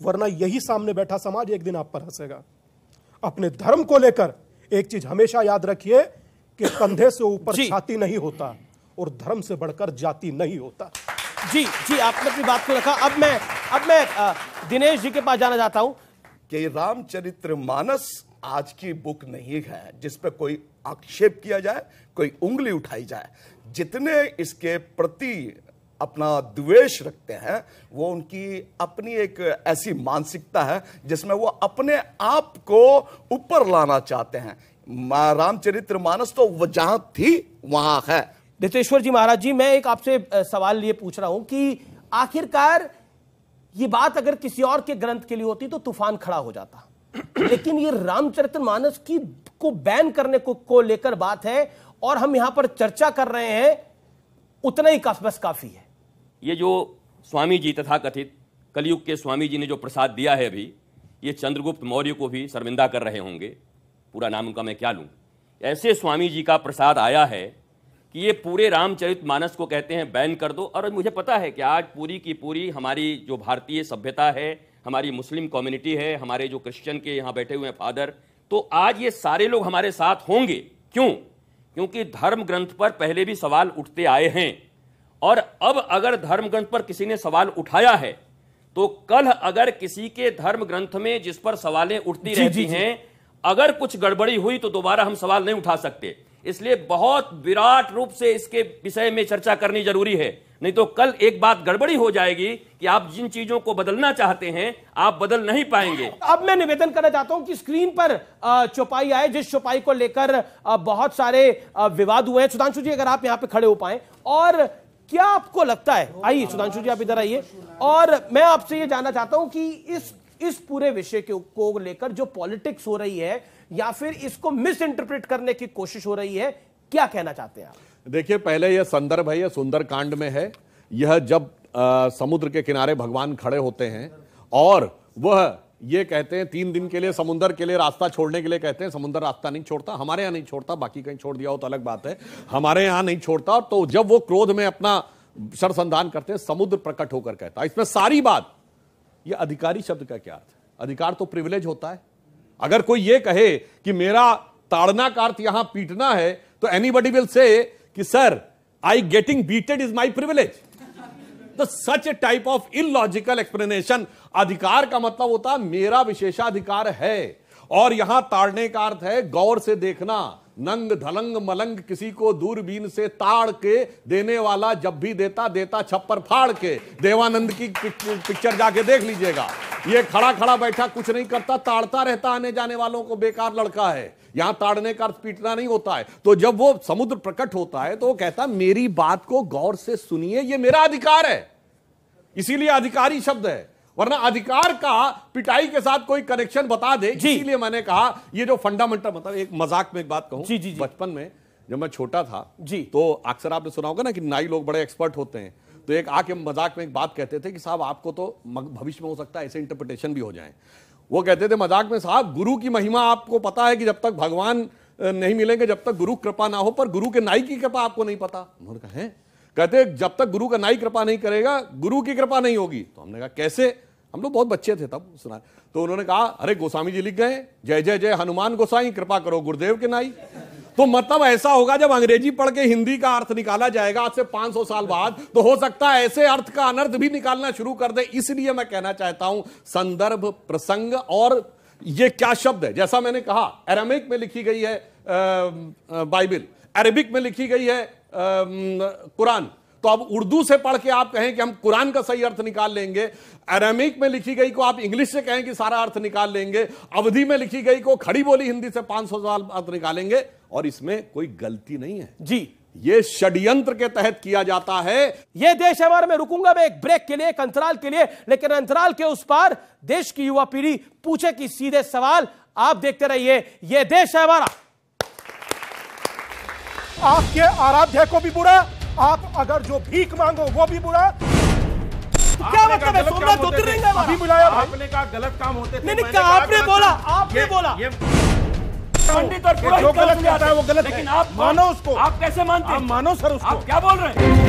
वरना यही सामने बैठा समाज एक दिन आप पर हंसेगा। अपने धर्म को लेकर एक चीज हमेशा याद रखिए कि कंधे से ऊपर छाती नहीं होता और धर्म से बढ़कर जाति नहीं होता। जी, आपने अपनी बात को रखा। अब मैं दिनेश जी के पास जाना चाहता हूं कि रामचरितमानस आज की बुक नहीं है जिस पर कोई आक्षेप किया जाए, कोई उंगली उठाई जाए। जितने इसके प्रति अपना द्वेष रखते हैं, वो उनकी अपनी एक ऐसी मानसिकता है जिसमें वो अपने आप को ऊपर लाना चाहते हैं। रामचरितमानस तो वो जहां थी वहां है। रितेश्वर जी महाराज जी, मैं एक आपसे सवाल ये पूछ रहा हूं कि आखिरकार ये बात अगर किसी और के ग्रंथ के लिए होती तो तूफान खड़ा हो जाता, लेकिन ये रामचरितमानस की को बैन करने को लेकर बात है और हम यहां पर चर्चा कर रहे हैं, उतना ही बस काफी है। ये जो स्वामी जी तथा कथित कलयुग के स्वामी जी ने जो प्रसाद दिया है अभी, ये चंद्रगुप्त मौर्य को भी शर्मिंदा कर रहे होंगे। पूरा नाम उनका मैं क्या लूं। ऐसे स्वामी जी का प्रसाद आया है कि ये पूरे रामचरितमानस को कहते हैं बैन कर दो। और मुझे पता है कि आज पूरी की पूरी हमारी जो भारतीय सभ्यता है, हमारी मुस्लिम कम्युनिटी है, हमारे जो क्रिश्चियन के यहाँ बैठे हुए हैं फादर, तो आज ये सारे लोग हमारे साथ होंगे। क्यों? क्योंकि धर्म ग्रंथ पर पहले भी सवाल उठते आए हैं, और अब अगर धर्म ग्रंथ पर किसी ने सवाल उठाया है तो कल अगर किसी के धर्म ग्रंथ में जिस पर सवालें उठती रहती हैं, अगर कुछ गड़बड़ी हुई तो दोबारा हम सवाल नहीं उठा सकते। इसलिए बहुत विराट रूप से इसके विषय में चर्चा करनी जरूरी है, नहीं तो कल एक बात गड़बड़ी हो जाएगी कि आप जिन चीजों को बदलना चाहते हैं आप बदल नहीं पाएंगे। अब मैं निवेदन करना चाहता हूं कि स्क्रीन पर चौपाई आए, जिस चौपाई को लेकर बहुत सारे विवाद हुए हैं। सुधांशु जी अगर आप यहां पे खड़े हो पाए, और क्या आपको लगता है, आइए सुधांशु जी आप इधर आइए, और मैं आपसे ये जानना चाहता हूं कि इस पूरे विषय को लेकर जो पॉलिटिक्स हो रही है या फिर इसको मिस इंटरप्रेट करने की कोशिश हो रही है, क्या कहना चाहते हैं आप? देखिए, पहले यह संदर्भ है, यह सुंदरकांड में है। यह जब समुद्र के किनारे भगवान खड़े होते हैं और वह ये कहते हैं 3 दिन के लिए समुद्र के लिए रास्ता छोड़ने के लिए कहते हैं। समुद्र रास्ता नहीं छोड़ता, हमारे यहां नहीं छोड़ता, बाकी कहीं छोड़ दिया हो तो अलग बात है, हमारे यहां नहीं छोड़ता। तो जब वो क्रोध में अपना शरसंधान करते हैं, समुद्र प्रकट होकर कहता है। इसमें सारी बात, ये अधिकारी शब्द का क्या अर्थ है? अधिकार तो प्रिविलेज होता है। अगर कोई ये कहे कि मेरा ताड़ना का अर्थ यहां पीटना है, तो एनीबडी विल से कि sir I getting beated is my privilege. तो such a type of illogical explanation. अधिकार का मतलब होता है मेरा विशेषाधिकार है, और यहां ताड़ने का अर्थ है गौर से देखना। नंग धलंग मलंग किसी को दूरबीन से ताड़ के देने वाला जब भी देता छप्पर फाड़ के। देवानंद की पिक्चर जाके देख लीजिएगा। ये खड़ा खड़ा बैठा कुछ नहीं करता, ताड़ता रहता आने जाने वालों को, बेकार लड़का है। यहां ताड़ने का अर्थ पीटना नहीं होता है। तो जब वो समुद्र प्रकट होता है तो वो कहता मेरी बात को गौर से सुनिए, ये मेरा अधिकार है, इसीलिए अधिकारी शब्द है। वरना अधिकार का पिटाई के साथ कोई कनेक्शन बता दे। इसीलिए मैंने कहा ये जो फंडामेंटल, मतलब एक मजाक में एक बात कहूं, जी। बचपन में जब मैं छोटा था तो अक्सर आपने सुना होगा ना कि नाई लोग बड़े एक्सपर्ट होते हैं, तो एक आके मजाक में एक बात कहते थे कि साहब आपको तो भविष्य में हो सकता है ऐसे इंटरप्रिटेशन भी हो जाए। वो कहते थे मजाक में, साहब गुरु की महिमा आपको पता है कि जब तक भगवान नहीं मिलेंगे, जब तक गुरु कृपा ना हो, पर गुरु के नाई की कृपा आपको नहीं पता। उन्होंने कहा है, कहते जब तक गुरु का नाई कृपा नहीं करेगा गुरु की कृपा नहीं होगी। तो हमने कहा कैसे? हम लोग बहुत बच्चे थे तब सुना। तो उन्होंने कहा अरे गोस्वामी जी लिख गए, जय जय जय हनुमान गोसाई, कृपा करो गुरुदेव के नाई। तो मतलब ऐसा होगा जब अंग्रेजी पढ़ के हिंदी का अर्थ निकाला जाएगा आज से 500 साल बाद, तो हो सकता है ऐसे अर्थ का अनर्थ भी निकालना शुरू कर दे। इसलिए मैं कहना चाहता हूं संदर्भ, प्रसंग, और ये क्या शब्द है। जैसा मैंने कहा अरामिक में लिखी गई है बाइबल, अरबिक में लिखी गई है कुरान। तो अब उर्दू से पढ़ के आप कहें कि हम कुरान का सही अर्थ निकाल लेंगे, अरामिक में लिखी गई को आप इंग्लिश से कहें कि सारा अर्थ निकाल लेंगे, अवधि में लिखी गई को खड़ी बोली हिंदी से 500 साल अर्थ निकालेंगे, और इसमें कोई गलती नहीं है जी। ये षड्यंत्र के तहत किया जाता है। ये देश है हमारा। मैं रुकूंगा मैं एक ब्रेक के लिए, एक अंतराल के लिए, लेकिन अंतराल के उस पार देश की युवा पीढ़ी पूछे कि सीधे सवाल। आप देखते रहिए, ये देश है हमारा। आपके आराध्य को भी बुरा, आप अगर जो भीख मांगो वो भी बुरा। क्या मतलब है? सोमनाथ ज्योतिर्लिंग अभी बुलाया आपने कहा गलत काम होते थे। नहीं, आपने बोला, आपने बोला पंडित और जो गलत कहता है वो गलत है, लेकिन आप मानो उसको। आप कैसे मानते हैं? आप मानो सर उसको। आप क्या बोल रहे हैं?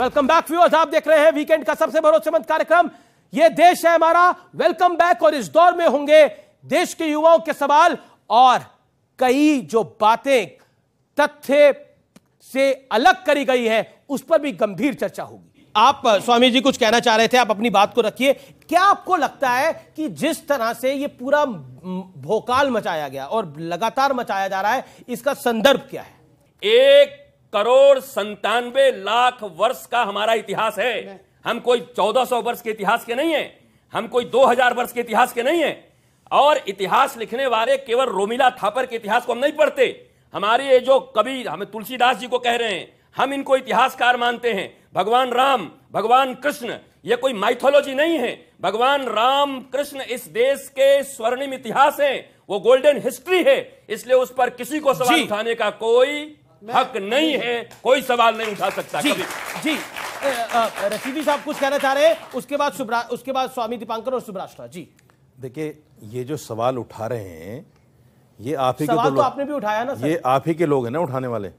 वेलकम बैक व्यूअर्स, आप देख रहे हैं वीकेंड का सबसे भरोसेमंद कार्यक्रम ये देश है हमारा। Welcome back. और इस दौर में होंगे देश के युवाओं के सवाल और कई जो बातें तथ्य से अलग करी गई है उस पर भी गंभीर चर्चा होगी। आप स्वामी जी कुछ कहना चाह रहे थे, आप अपनी बात को रखिए। क्या आपको लगता है कि जिस तरह से ये पूरा भोकाल मचाया गया और लगातार मचाया जा रहा है, इसका संदर्भ क्या है? 1,97,00,000 वर्ष का हमारा इतिहास है। हम कोई 1400 वर्ष के इतिहास के नहीं है, हम कोई 2000 वर्ष के इतिहास के नहीं है। और इतिहास लिखने वाले केवल रोमिला थापर के इतिहास को हम नहीं पढ़ते। हमारे ये जो कवि हमें तुलसीदास जी को कह रहे हैं, हम इनको इतिहासकार मानते हैं। भगवान राम, भगवान कृष्ण, ये कोई माइथोलॉजी नहीं है। भगवान राम कृष्ण इस देश के स्वर्णिम इतिहास है, वो गोल्डन हिस्ट्री है। इसलिए उस पर किसी को सवाल उठाने का कोई हक नहीं है, कोई सवाल नहीं उठा सकता। जी रशीदी साहब कुछ कहना चाह रहे हैं, उसके बाद स्वामी दीपांकर और सुब्राष्ट्रा जी। देखिए, ये जो सवाल उठा रहे हैं ये आप ही के सवाल तो आपने भी उठाया ना सर? ये आप ही के लोग हैं ना उठाने वाले।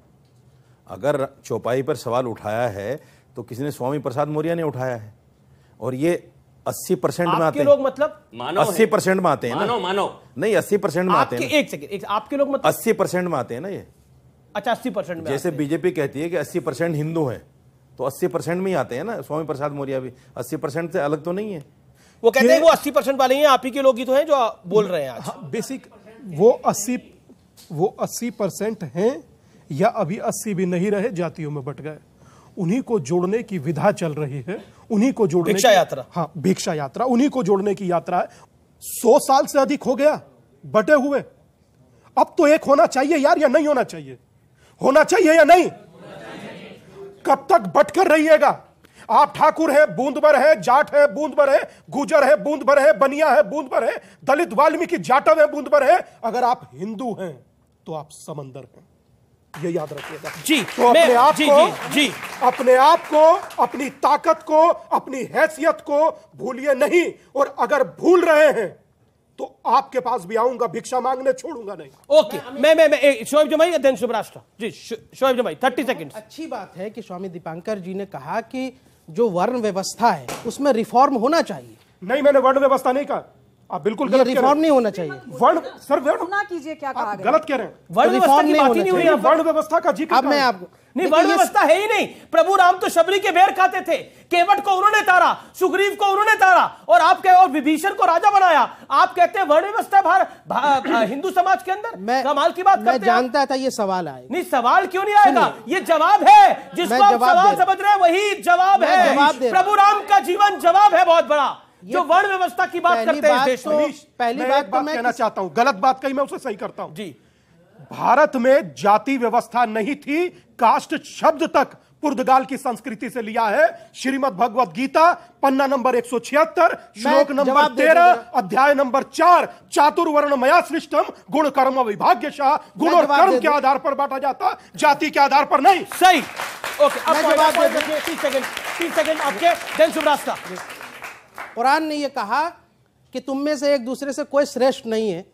अगर चौपाई पर सवाल उठाया है तो किसी ने स्वामी प्रसाद मौर्य ने उठाया है, और ये 80% में आते हैं। लोग मतलब 80% में आते हैं ना? मानो नहीं, 80% में आते हैं। एक सेकंड, आपके लोग मतलब 80% में आते हैं ना ये। अच्छा, 80% में। जैसे बीजेपी कहती है कि 80% हिंदू हैं, तो 80% में ही आते हैं ना। स्वामी प्रसाद मौर्य भी 80% से अलग तो नहीं है। वो कहते हैं वो 80% वाले हैं, आप ही के लोग ही तो हैं जो बोल रहे हैं आज। बेसिक वो 80% हैं या अभी 80 भी नहीं रहे, जातियों में बट गए। उन्हीं को जोड़ने की विधा चल रही है, उन्हीं को जोड़ने भिक्षा यात्रा। हाँ, भिक्षा यात्रा, उन्हीं को जोड़ने की यात्रा है। 100 साल से अधिक हो गया बटे हुए। अब तो एक होना चाहिए यार, या नहीं होना चाहिए? होना चाहिए या नहीं? कब तक बटकर रहिएगा? आप ठाकुर है, बूंद भर है, जाट है, बूंद भर है, गुजर है, बूंद भर है, बनिया है, बूंद भर है, दलित वाल्मीकि जाटव है, बूंद भर है। अगर आप हिंदू हैं तो आप समंदर हैं, ये याद रखिएगा जी। तो अपने आप को, अपनी ताकत को, अपनी हैसियत को भूलिए नहीं। और अगर भूल रहे हैं तो आपके पास भी आऊंगा, भिक्षा मांगने छोड़ूंगा नहीं। ओके, मैं शोएब जमाई देन सुब्राष्ट्रा जी। शोएब जमाई 30 सेकंड। अच्छी बात है कि स्वामी दीपांकर जी ने कहा कि जो वर्ण व्यवस्था है उसमें रिफॉर्म होना चाहिए। नहीं, मैंने वर्ण व्यवस्था नहीं कहा, आप बिल्कुल गलत रिफॉर्म नहीं होना चाहिए। वर्ण सर ना कीजिए, क्या कहा गया? गलत कह रहे हैं। वर्ण व्यवस्था की बात ही नहीं हुई। वर्ण व्यवस्था का जिक्र अब मैं आपको नहीं, वर्ण व्यवस्था है ही नहीं। प्रभु राम तो शबरी के बेर खाते थे, केवट को उन्होंने तारा, सुग्रीव को उन्होंने तारा, और विभीषण को राजा बनाया। आप कहते हैं वर्ण व्यवस्था हिंदू समाज के अंदर? कमाल की बात करते हैं। मैं जानता था ये सवाल आएगा। नहीं, सवाल क्यों नहीं आएगा? ये जवाब है, जिसको आप सवाल समझ रहे हैं वही जवाब है। प्रभु राम का जीवन जवाब है बहुत बड़ा, जो वर्ण व्यवस्था की बात करते हैं इस देश में। पहली बात तो मैं कहना चाहता हूं, गलत बात कही, मैं उसे सही करता हूं जी। भारत में जाति व्यवस्था नहीं थी, कास्ट शब्द तक पुर्तगाल की संस्कृति से लिया है। श्रीमद् भगवत गीता पन्ना नंबर 176 श्लोक नंबर 13 अध्याय नंबर 4, चातुर्वर्ण मया सृष्टम गुण कर्म विभाग्यशः। गुण और कर्म के आधार पर बांटा जाता, जाति के आधार पर नहीं। सही, ओके। अब जवाब दे दीजिए। 30 सेकंड आपके, देन सुब्राष्ट्रा। कुरान ने यह कहा कि तुम में से एक दूसरे से कोई श्रेष्ठ नहीं है,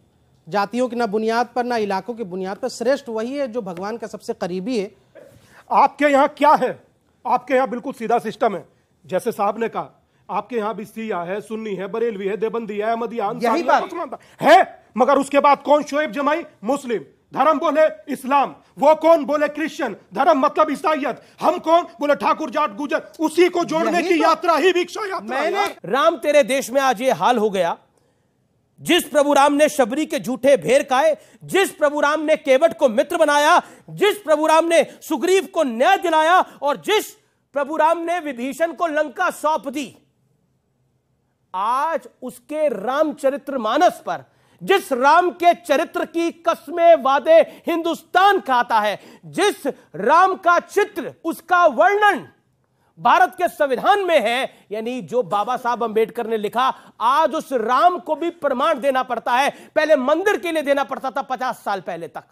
जातियों की ना बुनियाद पर ना इलाकों की बुनियाद पर। श्रेष्ठ वही है जो भगवान का सबसे करीबी है। आपके यहाँ क्या है? आपके यहाँ बिल्कुल सीधा सिस्टम है, जैसे साहब ने कहा। आपके यहाँ भी सिया है, सुन्नी है, बरेलवी है, देवबंदी है, अहमदिया, यही बात है। मगर उसके बाद कौन? शोएब जमाई मुस्लिम धर्म बोले इस्लाम, वो कौन? बोले क्रिश्चियन धर्म मतलब ईसाइयत। हम कौन? बोले ठाकुर जाट गुजर। उसी को जोड़ने की यात्रा ही भिक्षा यात्रा। राम तेरे देश में आज ये हाल हो गया। जिस प्रभु राम ने शबरी के झूठे भेर खाए, जिस प्रभु राम ने केवट को मित्र बनाया, जिस प्रभु राम ने सुग्रीव को न्याय दिलाया, और जिस प्रभु राम ने विभीषण को लंका सौंप दी, आज उसके रामचरितमानस पर, जिस राम के चरित्र की कस्में वादे हिंदुस्तान खाता है, जिस राम का चित्र, उसका वर्णन भारत के संविधान में है, यानी जो बाबा साहब अंबेडकर ने लिखा, आज उस राम को भी प्रमाण देना पड़ता है। पहले मंदिर के लिए देना पड़ता था, 50 साल पहले तक,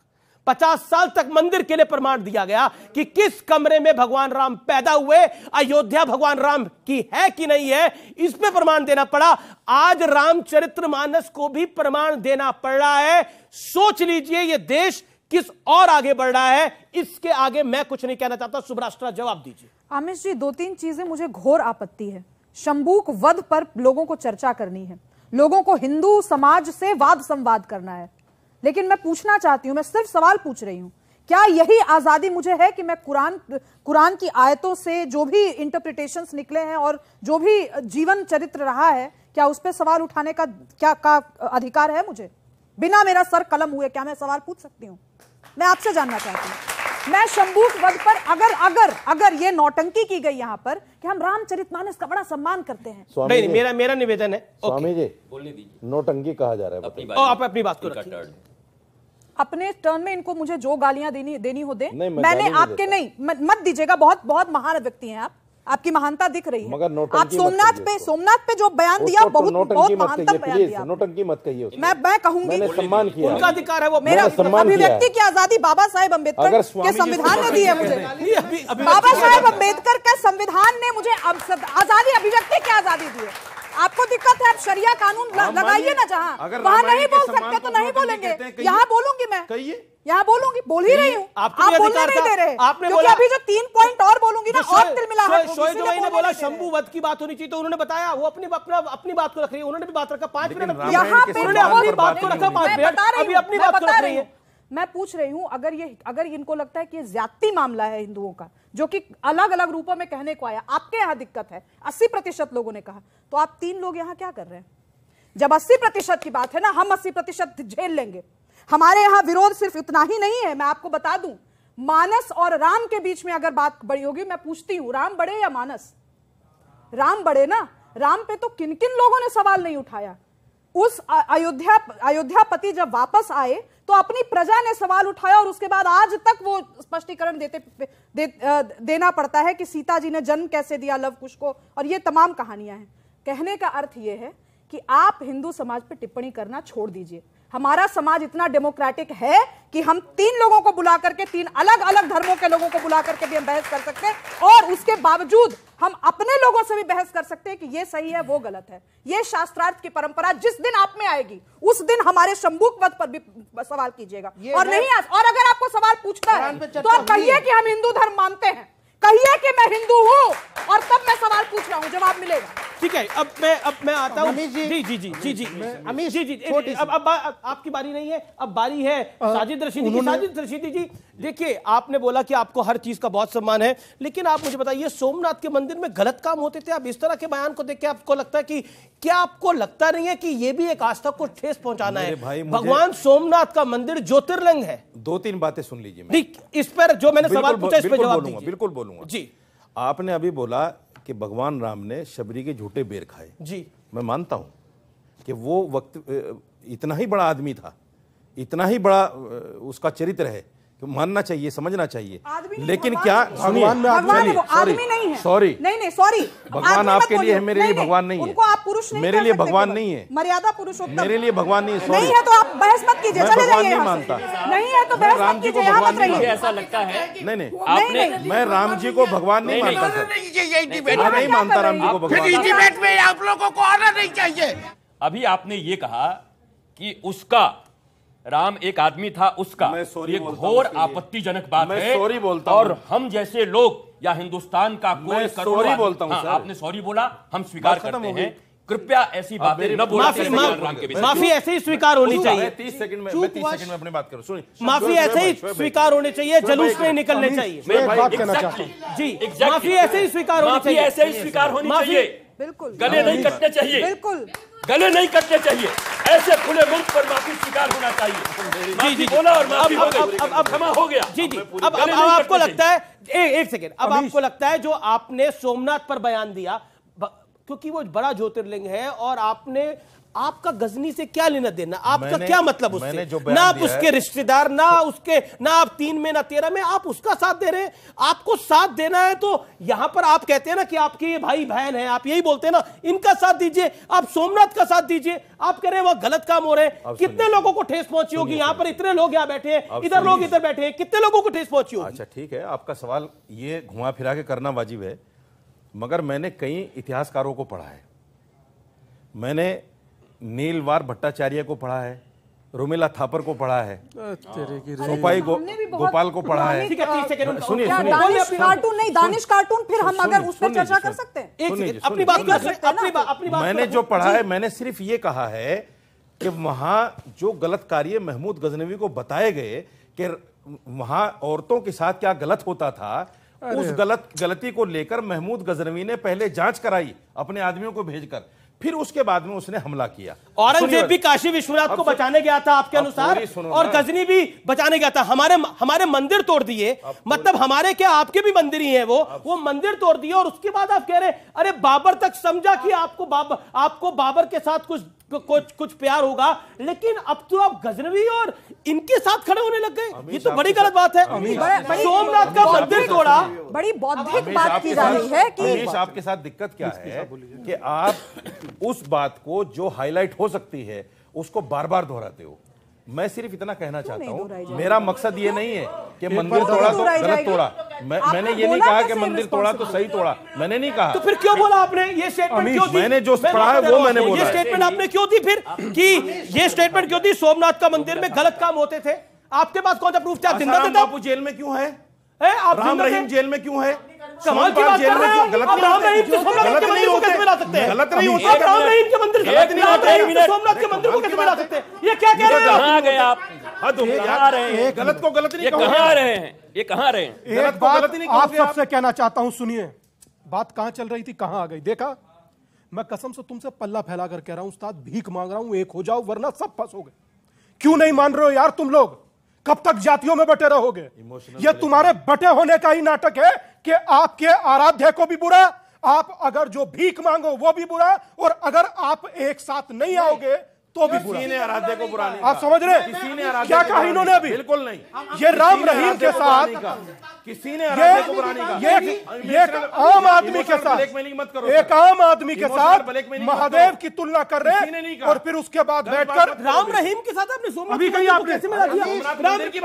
50 साल तक मंदिर के लिए प्रमाण दिया गया कि किस कमरे में भगवान राम पैदा हुए, अयोध्या भगवान राम की है कि नहीं है, इस पे प्रमाण देना पड़ा। आज रामचरितमानस को भी प्रमाण देना पड़ रहा है। सोच लीजिए ये देश किस और आगे बढ़ रहा है, इसके आगे मैं कुछ नहीं कहना चाहता। सुभराष्ट्रा, जवाब दीजिए। आमिष जी, 2-3 चीजें मुझे घोर आपत्ति है। शंबूक वध पर लोगों को चर्चा करनी है, लोगों को हिंदू समाज से वाद संवाद करना है, लेकिन मैं पूछना चाहती हूं, मैं सिर्फ सवाल पूछ रही हूं, क्या यही आजादी मुझे है कि मैं कुरान की आयतों से जो भी इंटरप्रिटेशंस निकले हैं और जो भी जीवन चरित्र रहा है, क्या उस पर सवाल उठाने का अधिकार है मुझे? बिना मेरा सर कलम हुए क्या मैं सवाल पूछ सकती हूँ? मैं आपसे जानना चाहती हूँ। मैं शंबूक वध पर अगर ये नौटंकी की गई यहाँ पर कि हम रामचरितमानस का बड़ा सम्मान करते हैं, नहीं, मेरा निवेदन है, स्वामी जी बोलने दीजिए। नौटंकी कहा जा रहा है, आप अपनी बात को रखिए। अपने टर्न में इनको मुझे जो गालियां देनी हो दे, मैंने आपके नहीं, मत दीजिएगा। बहुत बहुत महान व्यक्ति हैं आप, आपकी महानता दिख रही है। मगर आप सोमनाथ पे जो बयान दिया, बहुत महानतम बयान दिया। नौटंकी मत कहिए। मैं कहूंगी, मैंने सम्मान किया, उनका अधिकार है, वो मेरा अभिव्यक्ति की आजादी बाबा साहेब अम्बेडकर के संविधान ने दी है मुझे। बाबा साहेब अम्बेडकर का संविधान ने मुझे आजादी, अभिव्यक्ति की आजादी दी है। आपको दिक्कत है, आप शरिया कानून लगाइए ना, जहाँ वहाँ नहीं बोल सकते तो नहीं बोलेंगे, यहाँ बोलूंगी मैं, यहाँ बोलूंगी, बोल ही रही हूँ, आप बोलने नहीं दे रहे। आपने बोला अभी जो 3 पॉइंट और बोलूंगी ना, और तिलमिलाहट शोएब भाई ने बोला शंभू वध की बात होनी चाहिए, तो उन्होंने बताया, वो अपनी बात को रख रही है, उन्होंने भी बात रखा 5 मिनट, यहाँ पे अपनी बात को रखा 5 मिनट, अभी अपनी बात को रख रही है। मैं पूछ रही हूं, अगर इनको लगता है कि ये ज्यादती मामला है हिंदुओं का, जो कि अलग अलग रूपों में कहने को आया, आपके यहां दिक्कत है, 80% लोगों ने कहा, तो आप 3 लोग यहां क्या कर रहे हैं? जब 80% की बात है ना, हम 80% झेल लेंगे। हमारे यहां विरोध सिर्फ इतना ही नहीं है, मैं आपको बता दूं, मानस और राम के बीच में अगर बात बड़ी होगी, मैं पूछती हूं, राम बड़े या मानस? राम बड़े ना। राम पे तो किन किन लोगों ने सवाल नहीं उठाया। उस अयोध्यापति जब वापस आए तो अपनी प्रजा ने सवाल उठाया, और उसके बाद आज तक वो स्पष्टीकरण देना पड़ता है कि सीता जी ने जन्म कैसे दिया लव कुश को, और ये तमाम कहानियां हैं। कहने का अर्थ ये है कि आप हिंदू समाज पे टिप्पणी करना छोड़ दीजिए। हमारा समाज इतना डेमोक्रेटिक है कि हम 3 लोगों को बुला करके, 3 अलग अलग धर्मों के लोगों को बुला करके भी हम बहस कर सकते हैं, और उसके बावजूद हम अपने लोगों से भी बहस कर सकते हैं कि ये सही है, वो गलत है। ये शास्त्रार्थ की परंपरा जिस दिन आप में आएगी, उस दिन हमारे शंबूक वध पर भी सवाल कीजिएगा, और नहीं, और अगर आपको सवाल पूछना है तो आप कहिए कि हम हिंदू धर्म मानते हैं, कहिए कि मैं हिंदू हूं, और तब मैं सवाल पूछ रहा हूं, जवाब मिलेगा। ठीक है, अब मैं आता हूं। जी, अब आपकी बारी नहीं है, अब बारी है साजिद रशीदी की। साजिद रशीदी जी, देखिए, आपने बोला कि आपको हर चीज का बहुत सम्मान है, लेकिन आप मुझे बताइए, सोमनाथ के मंदिर में गलत काम होते थे, आप इस तरह के बयान को देख के आपको लगता है कि, क्या आपको लगता नहीं है कि ये भी एक आस्था को ठेस पहुंचाना है? भगवान सोमनाथ का मंदिर ज्योतिर्लिंग है। 2-3 बातें सुन लीजिए। इस पर जो मैंने सवाल पूछा, इस पर जवाब दीजिए। बिल्कुल बोलूंगा जी। आपने अभी बोला कि भगवान राम ने शबरी के झूठे बेर खाए। जी, मैं मानता हूं कि वो वक्त इतना ही बड़ा आदमी था, इतना ही बड़ा उसका चरित्र है कि मानना चाहिए, समझना चाहिए, लेकिन क्या भगवान सॉरी भगवान आपके लिए है, मेरे लिए भगवान नहीं है। उनको आप पुरुष नहीं, मेरे लिए भगवान नहीं है, मर्यादा पुरुषोत्तम मेरे लिए भगवान नहीं है। नहीं है तो आप बहस मत कीजिए, चले जाइए। नहीं मानता, नहीं है तो बहस मत कीजिए, यहाँ मत रहिए। ऐसा लगता है नहीं, मैं राम जी को भगवान नहीं मानता सर, नहीं मानता राम जी को भगवान। डिबेट में आप लोगों को आना नहीं चाहिए। अभी आपने ये कहा कि उसका राम एक आदमी था, उसका ये घोर आपत्तिजनक बात है। सॉरी बोलता हूं, और हम जैसे लोग या हिंदुस्तान का कोई सॉरी बोलता हूं सर। आपने सॉरी बोला, हम स्वीकार करते हैं, कृपया ऐसी बातें न बोलें। माफी ऐसे ही स्वीकार होनी चाहिए। 30 सेकंड में अपनी बात करूं, सुनिए। माफी ऐसे ही स्वीकार होनी चाहिए, जुलूस नहीं निकलने चाहिए। जी, माफी ऐसे ही स्वीकार होनी चाहिए, ऐसे ही स्वीकार होनी चाहिए। बिल्कुल, गले नहीं कटने चाहिए, बिल्कुल गले नहीं कटने चाहिए, ऐसे खुले मुंह पर माफी स्वीकार होना चाहिए। जी बोला और माफी हो गई, अब क्षमा हो गया। जी, अब आपको लगता है, एक सेकेंड, अब आपको लगता है जो आपने सोमनाथ पर बयान दिया, क्योंकि वो बड़ा ज्योतिर्लिंग है, और आपका गजनी से क्या लेना देना, आपका क्या मतलब उससे? ना आप उसके रिश्तेदार, ना आप 3 में ना 13 में, आप उसका साथ दे रहे हैं। आपको साथ देना है तो यहां पर आप कहते हैं ना कि आपके ये भाई बहन है, आप यही बोलते हैं ना, इनका साथ दीजिए, आप सोमनाथ का साथ दीजिए। आप कह रहे हैं वह गलत काम हो रहे हैं, कितने लोगों को ठेस पहुंची होगी? यहां पर इतने लोग यहां बैठे हैं, इधर लोग इधर बैठे हैं, कितने लोगों को ठेस पहुंची होगी? अच्छा ठीक है, आपका सवाल ये घुमा फिरा के करना वाजिब है, मगर मैंने कई इतिहासकारों को पढ़ा है। मैंने नीलवार भट्टाचार्य को पढ़ा है, रोमिला थापर को पढ़ा है, सोपाई गोपाल को पढ़ा है। सुनिए दानिश कार्टून नहीं, दानिश कार्टून, फिर हम अगर उस पर चर्चा कर सकते हैं। अपनी बात मैंने जो पढ़ा है, मैंने सिर्फ ये कहा है कि वहां जो गलत कार्य महमूद गजनवी को बताए गए कि वहां औरतों के साथ क्या गलत होता था, उस गलती को लेकर महमूद गजनवी ने पहले जांच कराई अपने आदमियों को भेजकर, फिर उसके बाद में उसने हमला किया। औरंगजेब भी काशी विश्वनाथ को बचाने गया था आपके अनुसार, और गजनी भी बचाने गया था। हमारे मंदिर तोड़ दिए, मतलब हमारे क्या आपके भी मंदिर ही हैं, वो मंदिर तोड़ दिए, और उसके बाद आप कह रहे हैं अरे बाबर तक समझा कि आपको बाबर के साथ कुछ प्यार होगा, लेकिन अब तो आप गजनवी और इनके साथ खड़े होने लग गए। ये तो बड़ी गलत बात है। सोमनाथ का मंदिर तोड़ा, बड़ी बौद्धिक बात की जा रही है कि आपके साथ दिक्कत क्या है कि आप उस बात को जो हाईलाइट हो सकती है उसको बार बार दोहराते हो। मैं सिर्फ इतना कहना चाहता हूँ, मेरा मकसद ये नहीं है कि मंदिर तोड़ा तो गलत तोड़ा, मैंने ये नहीं कहा कि मंदिर तोड़ा तो सही तोड़ा, मैंने नहीं कहा। तो फिर क्यों बोला आपने ये स्टेटमेंट? क्यों दी? मैंने जो पढ़ा है वो मैंने बोला। ये स्टेटमेंट आपने क्यों दी फिर, कि ये स्टेटमेंट क्यों दी सोमनाथ का मंदिर में गलत काम होते थे? आपके पास कौन सा प्रूफ थे? आप जिंदा थे? बापू जेल में क्यों है? राम रहीम जेल में क्यों है? कमाल की बात कर रहे हैं। गलत राम रहीम के सोमनाथ के मंदिर को कैसे मिला सकते हैं? गलत नहीं होते। आप राम रहीम के मंदिर सोमनाथ के मंदिर को कैसे मिला सकते हैं? ये क्या कह रहे हैं? कहाँ गए आप? कहाँ रहे हैं? गलत को गलत नहीं, ये कहाँ रहे हैं? ये कहाँ रहे हैं? एक बात आप सबसे कहना चाहता हूं, सुनिए, बात कहां चल रही थी, कहां आ गई। देखा, मैं कसम से तुमसे पल्ला फैला कर कह रहा हूं, उस्ताद भीख मांग रहा हूं, एक हो जाओ वरना सब फंस हो गए। क्यों नहीं मान रहे हो यार तुम लोग? कब तक जातियों में बटे रहोगे? ये तुम्हारे बटे होने का ही नाटक है कि आपके आराध्य को भी बुरा, आप अगर जो भीख मांगो वो भी बुरा, और अगर आप एक साथ नहीं आओगे तो भी बुरा। किसी ने आराध्य को बुरा नहीं, आप समझ रहे? किसी ने आराध्य क्या कहा इन्होंने अभी? बिल्कुल नहीं। ये राम रहीम के साथ किसी ने आराध्य को बुरा नहीं कहा। ये आम आदमी के साथ, एक आम आदमी के साथ महादेव की तुलना कर रहे हैं, और फिर उसके बाद बैठकर राम रहीम के साथ आपने सोमनाथ अभी कहीं आपने कैसे मिला दिया?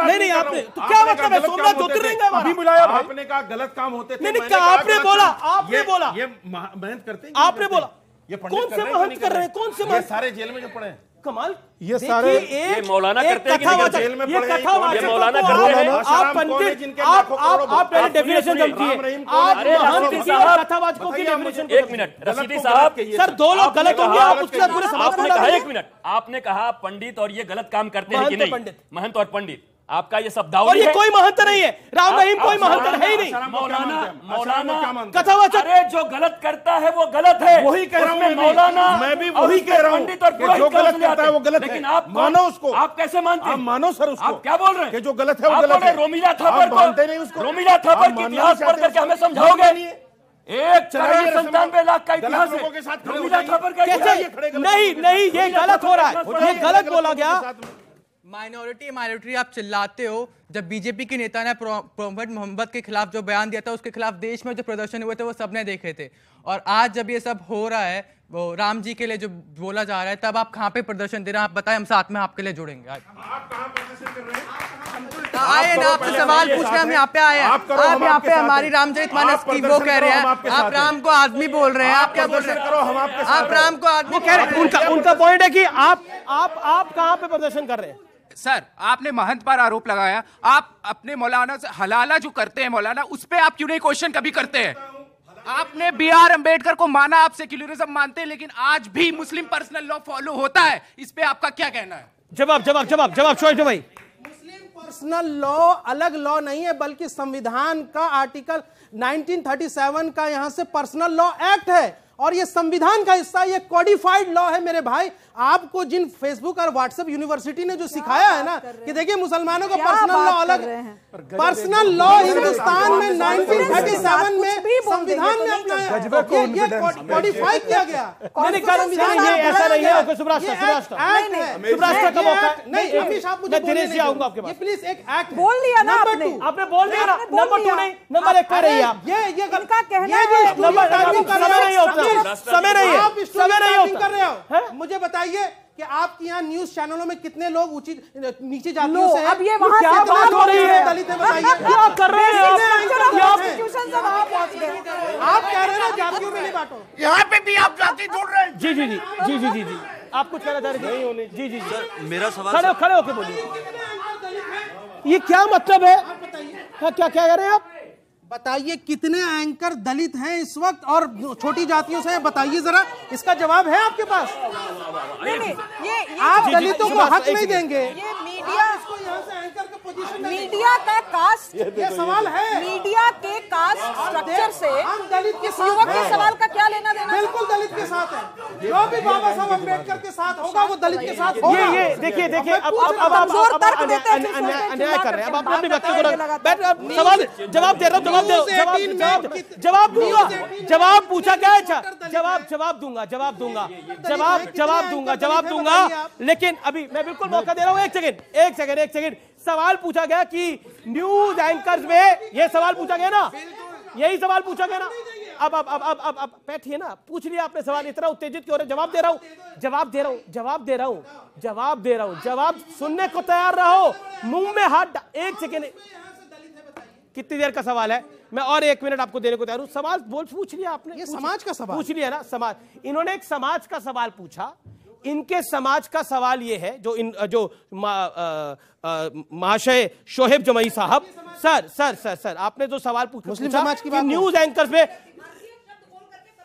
नहीं आपने तो क्या मतलब है? सोमनाथ ज्योतिर्लिंग है, अभी मिलाया। आपने कहा गलत काम होते थे, नहीं आपने बोला, आपने बोला, ये मेहनत करते हैं, आपने बोला। ये कौन से महंत कर रहे हैं? कौन से महंत? सारे जेल में जो पड़े हैं। कमाल, ये सारे ये मौलाना करते हैं कि जेल में पड़े हैं? ये मौलाना करते हैं? आप पंडित, आप पहले डेफिनेशन समझिए। आप महंत और कथावाचकों की डेफिनेशन। एक मिनट रशीदी साहब, सर दो लोग गलत होंगे, आप उसके साथ पूरे समाज आपने कहा, एक मिनट, आपने कहा पंडित और ये गलत काम करते हैं कि नहीं? महंत और पंडित, आपका ये शब्दावली और ये कोई महंत नहीं है। राम रहीम कोई महंत है ही नहीं। मौलाना कथावाचक, अरे जो गलत करता है वो गलत है, वही कह रहा हूं मौलाना। मैं भी वही कह रहा हूं कि जो गलत करता है वो गलत है, लेकिन आप मानो उसको। आप कैसे मानते हैं? आप मानो सर उसको। आप क्या बोल रहे हैं कि जो गलत है वो गलत है? रोमिला थापर को मानते नहीं उसको? रोमिला थापर की इतिहास पढ़ करके हमें समझाओगे? 1,97 लाख का इतिहास है। रोमिला थापर का नहीं, ये गलत हो रहा है, ये गलत बोला गया। माइनॉरिटी आप चिल्लाते हो। जब बीजेपी के नेता ने प्रॉफेट मोहम्मद के खिलाफ जो बयान दिया था, उसके खिलाफ देश में जो प्रदर्शन हुए थे वो सबने देखे थे, और आज जब ये सब हो रहा है, वो राम जी के लिए जो बोला जा रहा है, तब आप कहाँ पे प्रदर्शन दे रहे हैं? आप बताएं, हम साथ में आपके लिए जुड़ेंगे। आए ना, आपसे सवाल पूछ रहे हैं, हम यहाँ पे आए हैं। आप यहाँ पे हमारी रामचरितमानस की वो कह रहे हैं, आप राम को आदमी बोल रहे हैं। आप क्या बोल रहे हैं? आप राम को आदमी कह रहे हैं। उनका पॉइंट है कि आप कहाँ पे प्रदर्शन कर रहे हैं? सर, आपने महंत पर आरोप लगाया, आप अपने मौलाना से हलाला जो करते हैं मौलाना, उस पे आप क्यों नहीं क्वेश्चन कभी करते हैं? आपने B.R. अम्बेडकर को माना, आप सेक्युलरिज्म मानते हैं, लेकिन आज भी मुस्लिम पर्सनल लॉ फॉलो होता है। इस पे आपका क्या कहना है? जवाब शोएब भाई। पर्सनल लॉ अलग लॉ नहीं है, बल्कि संविधान का आर्टिकल 1937 का यहां से पर्सनल लॉ एक्ट है, और ये संविधान का हिस्सा, ये कोडिफाइड लॉ है मेरे भाई। आपको जिन फेसबुक और व्हाट्सएप यूनिवर्सिटी ने जो सिखाया है ना कि देखिए मुसलमानों का पर्सनल लॉ अलग, पर्सनल लॉ हिंदुस्तान में 1937 में संविधान में अपनाया, ये कोडिफाई किया गया। ऐसा नहीं है। सुब्राष्ट्र का मौका नहीं, अमीश आप मुझे दिनेश जी आऊंगा आपके पास। प्लीज एक एक्ट बोल लिया ना आपने बोल दिया ना। नंबर 2 नहीं, नंबर 1 कर रही है आप। ये उनका कहना है, समय नहीं कर रहे हो। मुझे बताइए कि आपके यहाँ न्यूज चैनलों में कितने लोग नीचे जातियों से हैं? अब ये वहां क्या बात हो रही है? दलित है, बताइए क्या कर रहे हैं आप? आप कह रहे हैं ना जातियों में नहीं बांटो। यहाँ पे भी आप जाति जोड़ रहे हैं। जी। आप कुछ कहना चाह रहे थे? जी जी सर, मेरा सवाल खड़े होके बोलिए। ये क्या मतलब है? क्या कह रहे हैं आप? बताइए कितने एंकर दलित हैं इस वक्त और छोटी जातियों से हैं? बताइए जरा, इसका जवाब है आपके पास? नहीं, ये आप दलितों को हक नहीं देंगे? ये मीडिया इसको यहाँ से एंकर का पोजीशन मीडिया का कास्ट, ये सवाल है। मीडिया के कास्ट स्ट्रक्चर से हम दलित के साथ युवक के सवाल का क्या लेना देना? बिल्कुल दलित के साथ है। जो भी बाबा साहब अम्बेडकर के साथ होगा वो दलित के साथ होगा। ये देखिए अब आप अन्याय कर रहे हैं। अब आप अपने व्यक्ति को सवाल जवाब दे रहा हूँ, जवाब पूछा गया है। जवाब दूंगा लेकिन अभी मैं बिल्कुल मौका दे रहा हूँ। एक सेकंड। सवाल पूछा गया कि न्यूज एंकर्स में, ये सवाल पूछा गया ना, यही सवाल पूछा गया ना। अब बैठिए ना, पूछ लिया आपने सवाल, इतना उत्तेजित क्यों हो रहे? जवाब दे रहा हूं। जवाब सुनने को तैयार रहो, मुंह में हाथ। एक सेकेंड, कितनी देर का सवाल है? मैं और 1 मिनट आपको देने को तैयार हूं। सवाल पूछ लिया आपने, ये समाज का सवाल पूछ लिया ना। समाज, इन्होंने एक समाज का सवाल पूछा। इनके समाज का सवाल ये है, जो महाशय शोहेब जमई साहब, सर आपने जो सवाल पूछा मुस्लिम समाज की बात, न्यूज एंकर्स में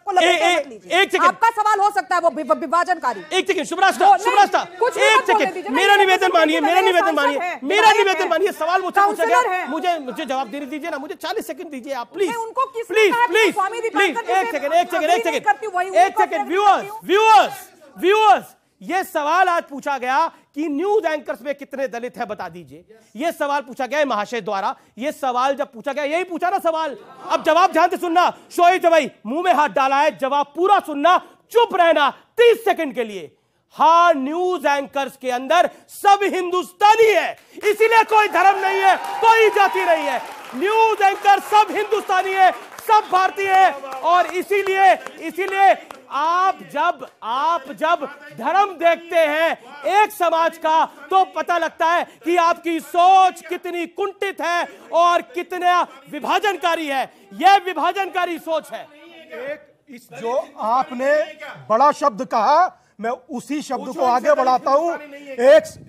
एक सेकंड, आपका सवाल हो सकता है वो विभाजनकारी। एक सेकंड शुभरास्ता, एक सेकंड, मेरा निवेदन मानिए। सवाल मुझसे पूछा गया, मुझे जवाब देने दीजिए ना, मुझे 40 सेकंड दीजिए आप, प्लीज। एक सेकंड व्यूअर्स, ये सवाल आज पूछा गया कि न्यूज एंकर्स में कितने दलित हैं बता दीजिए। ये सवाल पूछा गया है महाशय द्वारा। ये सवाल जब पूछा गया, यही पूछा ना सवाल। अब जवाब ध्यान से सुनना। शोएब जवाई मुंह में हाथ डाला है, जवाब पूरा सुनना, चुप रहना 30 सेकंड के लिए। हाँ, न्यूज एंकर्स के अंदर सब हिंदुस्तानी है, इसीलिए कोई धर्म नहीं है, कोई जाति नहीं है। न्यूज एंकर सब हिंदुस्तानी है, सब भारतीय है। और इसीलिए आप जब धर्म देखते हैं एक समाज का, तो पता लगता है कि आपकी सोच कितनी कुंठित है और कितना विभाजनकारी है। यह विभाजनकारी सोच है। इस जो आपने बड़ा शब्द कहा, मैं उसी शब्द को आगे बढ़ाता हूं।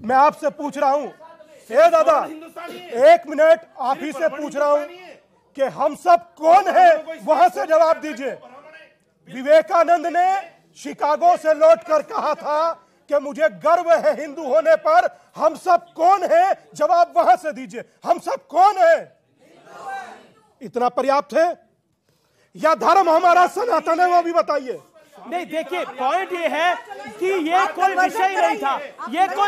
मैं आपसे पूछ रहा हूं, दादा 1 मिनट आप ही से पूछ रहा हूं कि हम सब कौन है, वहां से जवाब दीजिए। विवेकानंद ने शिकागो से लौटकर कहा था कि मुझे गर्व है हिंदू होने पर। हम सब कौन है, जवाब वहां से दीजिए। हम सब कौन है? इतना पर्याप्त है या धर्म हमारा सनातन है, वो भी बताइए। नहीं, देखिए पॉइंट ये है कि ये कोई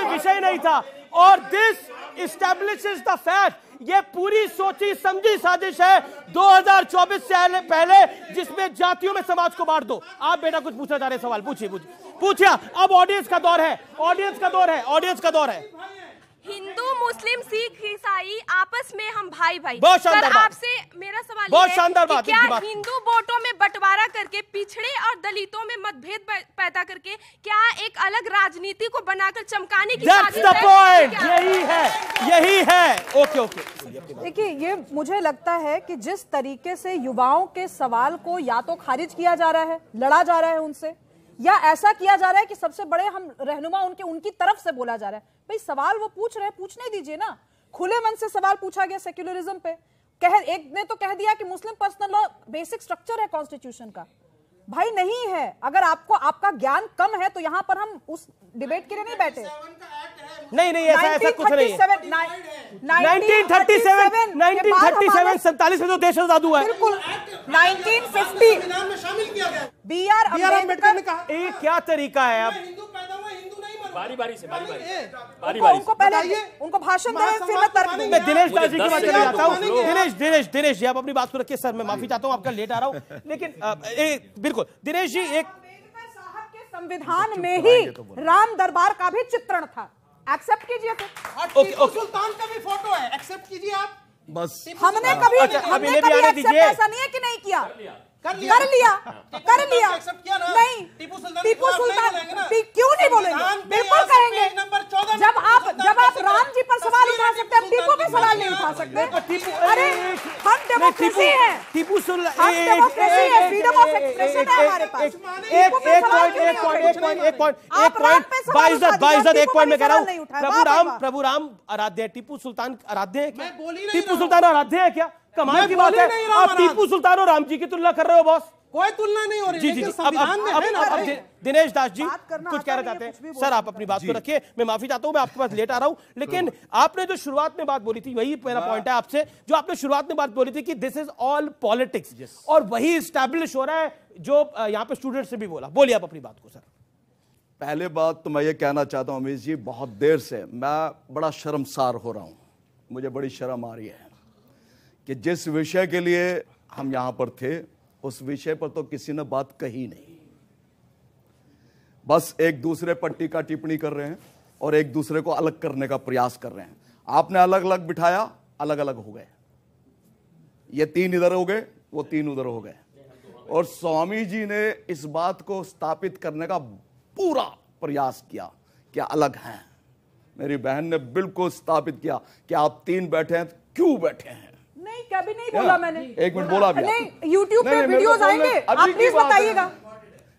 विषय नहीं था, और दिस इस्टेब्लिशेस द फैक्ट, ये पूरी सोची समझी साजिश है 2024 से पहले, जिसमें जातियों में समाज को बांट दो। आप बेटा कुछ पूछना चाह रहे, सवाल पूछिए। अब ऑडियंस का दौर है। हिंदू, मुस्लिम, सिख, ईसाई आपस में हम भाई। बहुत शानदार बात। आपसे मेरा सवाल बहुत शानदार बात। क्या हिंदू वोटों में बंटवारा करके, पिछड़े और दलितों में मतभेद पैदा करके, क्या एक अलग राजनीति को बनाकर चमकाने की साजिश है? यही है। ओके। देखिए, ये मुझे लगता है कि जिस तरीके से युवाओं के सवाल को या तो खारिज किया जा रहा है, लड़ा जा रहा है उनसे, या ऐसा किया जा रहा है कि सबसे बड़े हम रहनुमा उनकी तरफ से बोला जा रहा है। भाई सवाल वो पूछ रहे हैं, पूछने दीजिए ना। खुले मन से सवाल पूछा गया सेक्युलरिज्म पे। एक ने तो कह दिया कि मुस्लिम पर्सनल लॉ बेसिक स्ट्रक्चर है कॉन्स्टिट्यूशन का। भाई नहीं है। अगर आपका ज्ञान कम है तो यहाँ पर हम उस डिबेट के लिए नहीं बैठे। नहीं, ऐसा कुछ नहीं है। 1937 47 में तो देश आजाद हुआ है। बिल्कुल 1950 बी.आर. अम्बेडकर ने कहा। ये क्या तरीका है? अब बारी से उनको पहले उनको भाषण दें, फिर मैं तर्क दूंगा। मैं दिनेश दास जी की बात करने जाता हूँ। दिनेश जी, आप अपनी बात को रखिए। सर मैं माफी चाहता हूँ, आपका लेट आ रहा हूँ, लेकिन बिल्कुल दिनेश जी, एक संविधान में ही राम दरबार का भी चित्रण था। एक्सेप्ट कीजिए। टीपू सुल्तान का भी फोटो है, एक्सेप्ट कीजिए आप। बस हमने कभी ऐसा नहीं है कि नहीं किया। कर लिया नहीं, टीपू सुल्तान क्यों नहीं बोलेंगे? बिल्कुल कहेंगे। जब आप राम जी पर सवाल उठा सकते हैं, टीपू पे सवाल नहीं उठा सकते। अरे हम डेमोक्रेसी है, टीपू हम डेमोक्रेसी है, फ्रीडम ऑफ एक्सप्रेशन है हमारे पास। एक पॉइंट मैं कह रहा हूँ, प्रभु राम आराध्य है, टीपू सुल्तान आराध्य है क्या? टीपू सुल्तान आराध्य है क्या? कमाल की बात है, आप टीपू सुल्तान और राम जी की तुलना कर रहे हो बॉस। कोई तुलना नहीं हो रही। जी अब दिनेश दास जी कुछ कहना चाहते हैं। सर आप अपनी बात को रखिए, मैं माफी चाहता हूं, मैं आपके पास लेट आ रहा हूं, लेकिन आपने जो शुरुआत में बात बोली थी, वही मेरा पॉइंट है आपसे, जो आपने शुरुआत में बात बोली थी कि दिस इज ऑल पॉलिटिक्स, और वही स्टैब्लिश हो रहा है जो यहाँ पे स्टूडेंट से भी बोला। बोलिए आप अपनी बात को। सर पहले बात तो मैं ये कहना चाहता हूं अमीश जी, बहुत देर से मैं बड़ा शर्मसार हो रहा हूं, मुझे बड़ी शर्म आ रही है कि जिस विषय के लिए हम यहां पर थे उस विषय पर तो किसी ने बात कही नहीं, बस एक दूसरे पर टीका टिप्पणी कर रहे हैं और एक दूसरे को अलग करने का प्रयास कर रहे हैं। आपने अलग अलग बिठाया, अलग अलग हो गए, ये 3 इधर हो गए, वो 3 उधर हो गए, और स्वामी जी ने इस बात को स्थापित करने का पूरा प्रयास किया कि अलग हैं। मेरी बहन ने बिल्कुल स्थापित किया कि आप 3 बैठे हैं, क्यों बैठे हैं? नहीं, कभी नहीं बोला मैंने। 1 मिनट बोला भी नहीं, YouTube पे वीडियोस आएंगे, आप प्लीज बताइएगा।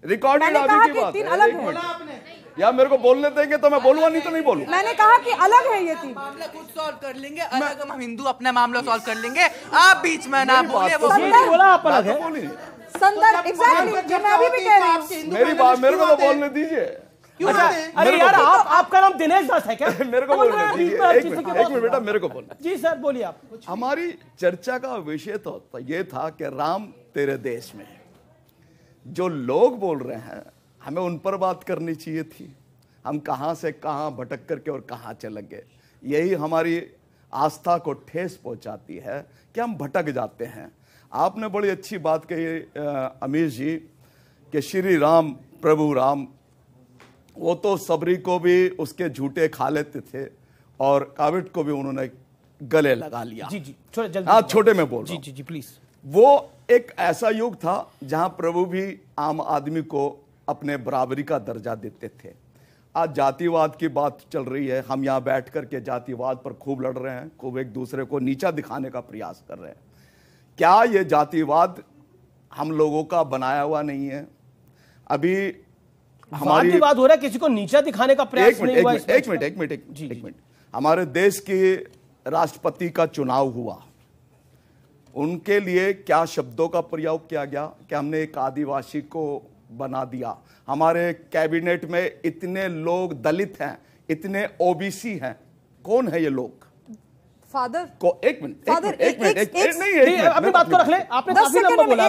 रिकॉर्डेड अभी की बात है। अलग है या मेरे को बोलने देंगे तो मैं बोलूंगा, नहीं तो नहीं बोलूंगा। मैंने कहा कि अलग है ये 3 मामला खुद सॉल्व कर लेंगे, अलग हम हिंदू अपना मामला सॉल्व कर लेंगे, आप बीच में ना बोले। वो बोला आप अलग है संदर्भ एग्जैक्टली, मैं अभी भी कह रही हूं। मेरी बात मेरे को तो बोलने दीजिए। अच्छा, अरे यार आपका नाम दिनेश दास है क्या? मेरे को बोलने दीजिए, एक मिनट बेटा, मेरे को बोलना। जी सर बोलिए आप। हमारी चर्चा का विषय तो ये था कि राम तेरे देश में, जो लोग बोल रहे हैं हमें उन पर बात करनी चाहिए थी। हम कहां से कहां भटक करके और कहां चले गए, यही हमारी आस्था को ठेस पहुंचाती है कि हम भटक जाते हैं। आपने बड़ी अच्छी बात कही अमीश जी कि श्री राम प्रभु राम, वो तो सबरी को भी उसके झूठे खा लेते थे और काविट को भी उन्होंने गले लगा लिया। जी जी जल्दी। हाँ, छोटे में बोल रहा हूं। जी प्लीज। वो एक ऐसा युग था जहां प्रभु भी आम आदमी को अपने बराबरी का दर्जा देते थे। आज जातिवाद की बात चल रही है, हम यहाँ बैठ करके जातिवाद पर खूब लड़ रहे हैं, खूब एक दूसरे को नीचा दिखाने का प्रयास कर रहे हैं। क्या ये जातिवाद हम लोगों का बनाया हुआ नहीं है? अभी हमारी बात हो रहा है, किसी को नीचा दिखाने का प्रयास नहीं हुआ। एक मिनट। हमारे देश के राष्ट्रपति का चुनाव हुआ, उनके लिए क्या शब्दों का प्रयोग किया गया कि हमने एक आदिवासी को बना दिया। हमारे कैबिनेट में इतने लोग दलित हैं, इतने ओबीसी हैं, कौन है ये लोग? फादर को एक मिनट अपनी बात को रख ले। आपने काफी लंबा बोला।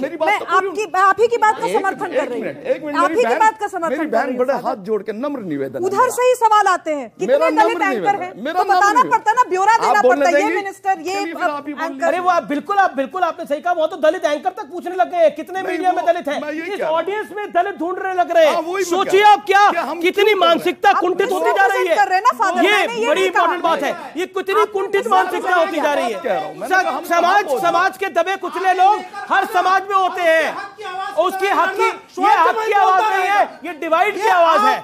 मेरी बात आप ही की बात का समर्थन कर रही हूं। आप ही की बात का समर्थन मेरी बहन बड़े हाथ जोड़ के नम्र निवेदन, उधर से ही सवाल आते हैं, कितने दलित एंकर हैं तो बताना पड़ता ना, ब्यौरा देना पड़ता है। ये मिनिस्टर, ये एंकर। अरे वो बिल्कुल आपने सही कहा, वो तो दलित एंकर तक पूछने लग गए कितने मीडिया में दलित हैं। इस ऑडियंस में दलित ढूंढने लग रहे हैं। सोचिए आप क्या कितनी मानसिकता कुंठित होती जा रही है। ये बड़ी इंपॉर्टेंट बात है, ये कितनी कुंठित मानसिकता होती जा रही है। समाज के दबे कुचले लोग हर समाज में होते हैं, उसकी हक की आवाज नहीं है, ये डिवाइड की आवाज है,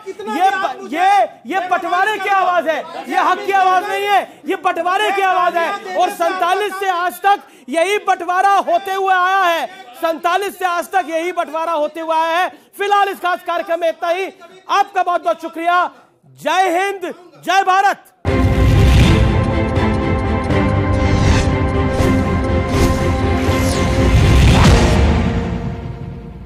ये बंटवारे की आवाज है, ये हक की आवाज नहीं है, ये बंटवारे की आवाज है। और 47 से आज तक यही बंटवारा होते हुए आया है। 47 से आज तक यही बंटवारा होते हुए आया है। फिलहाल इस खास कार्यक्रम में इतना ही। आपका बहुत बहुत शुक्रिया। जय हिंद, जय भारत।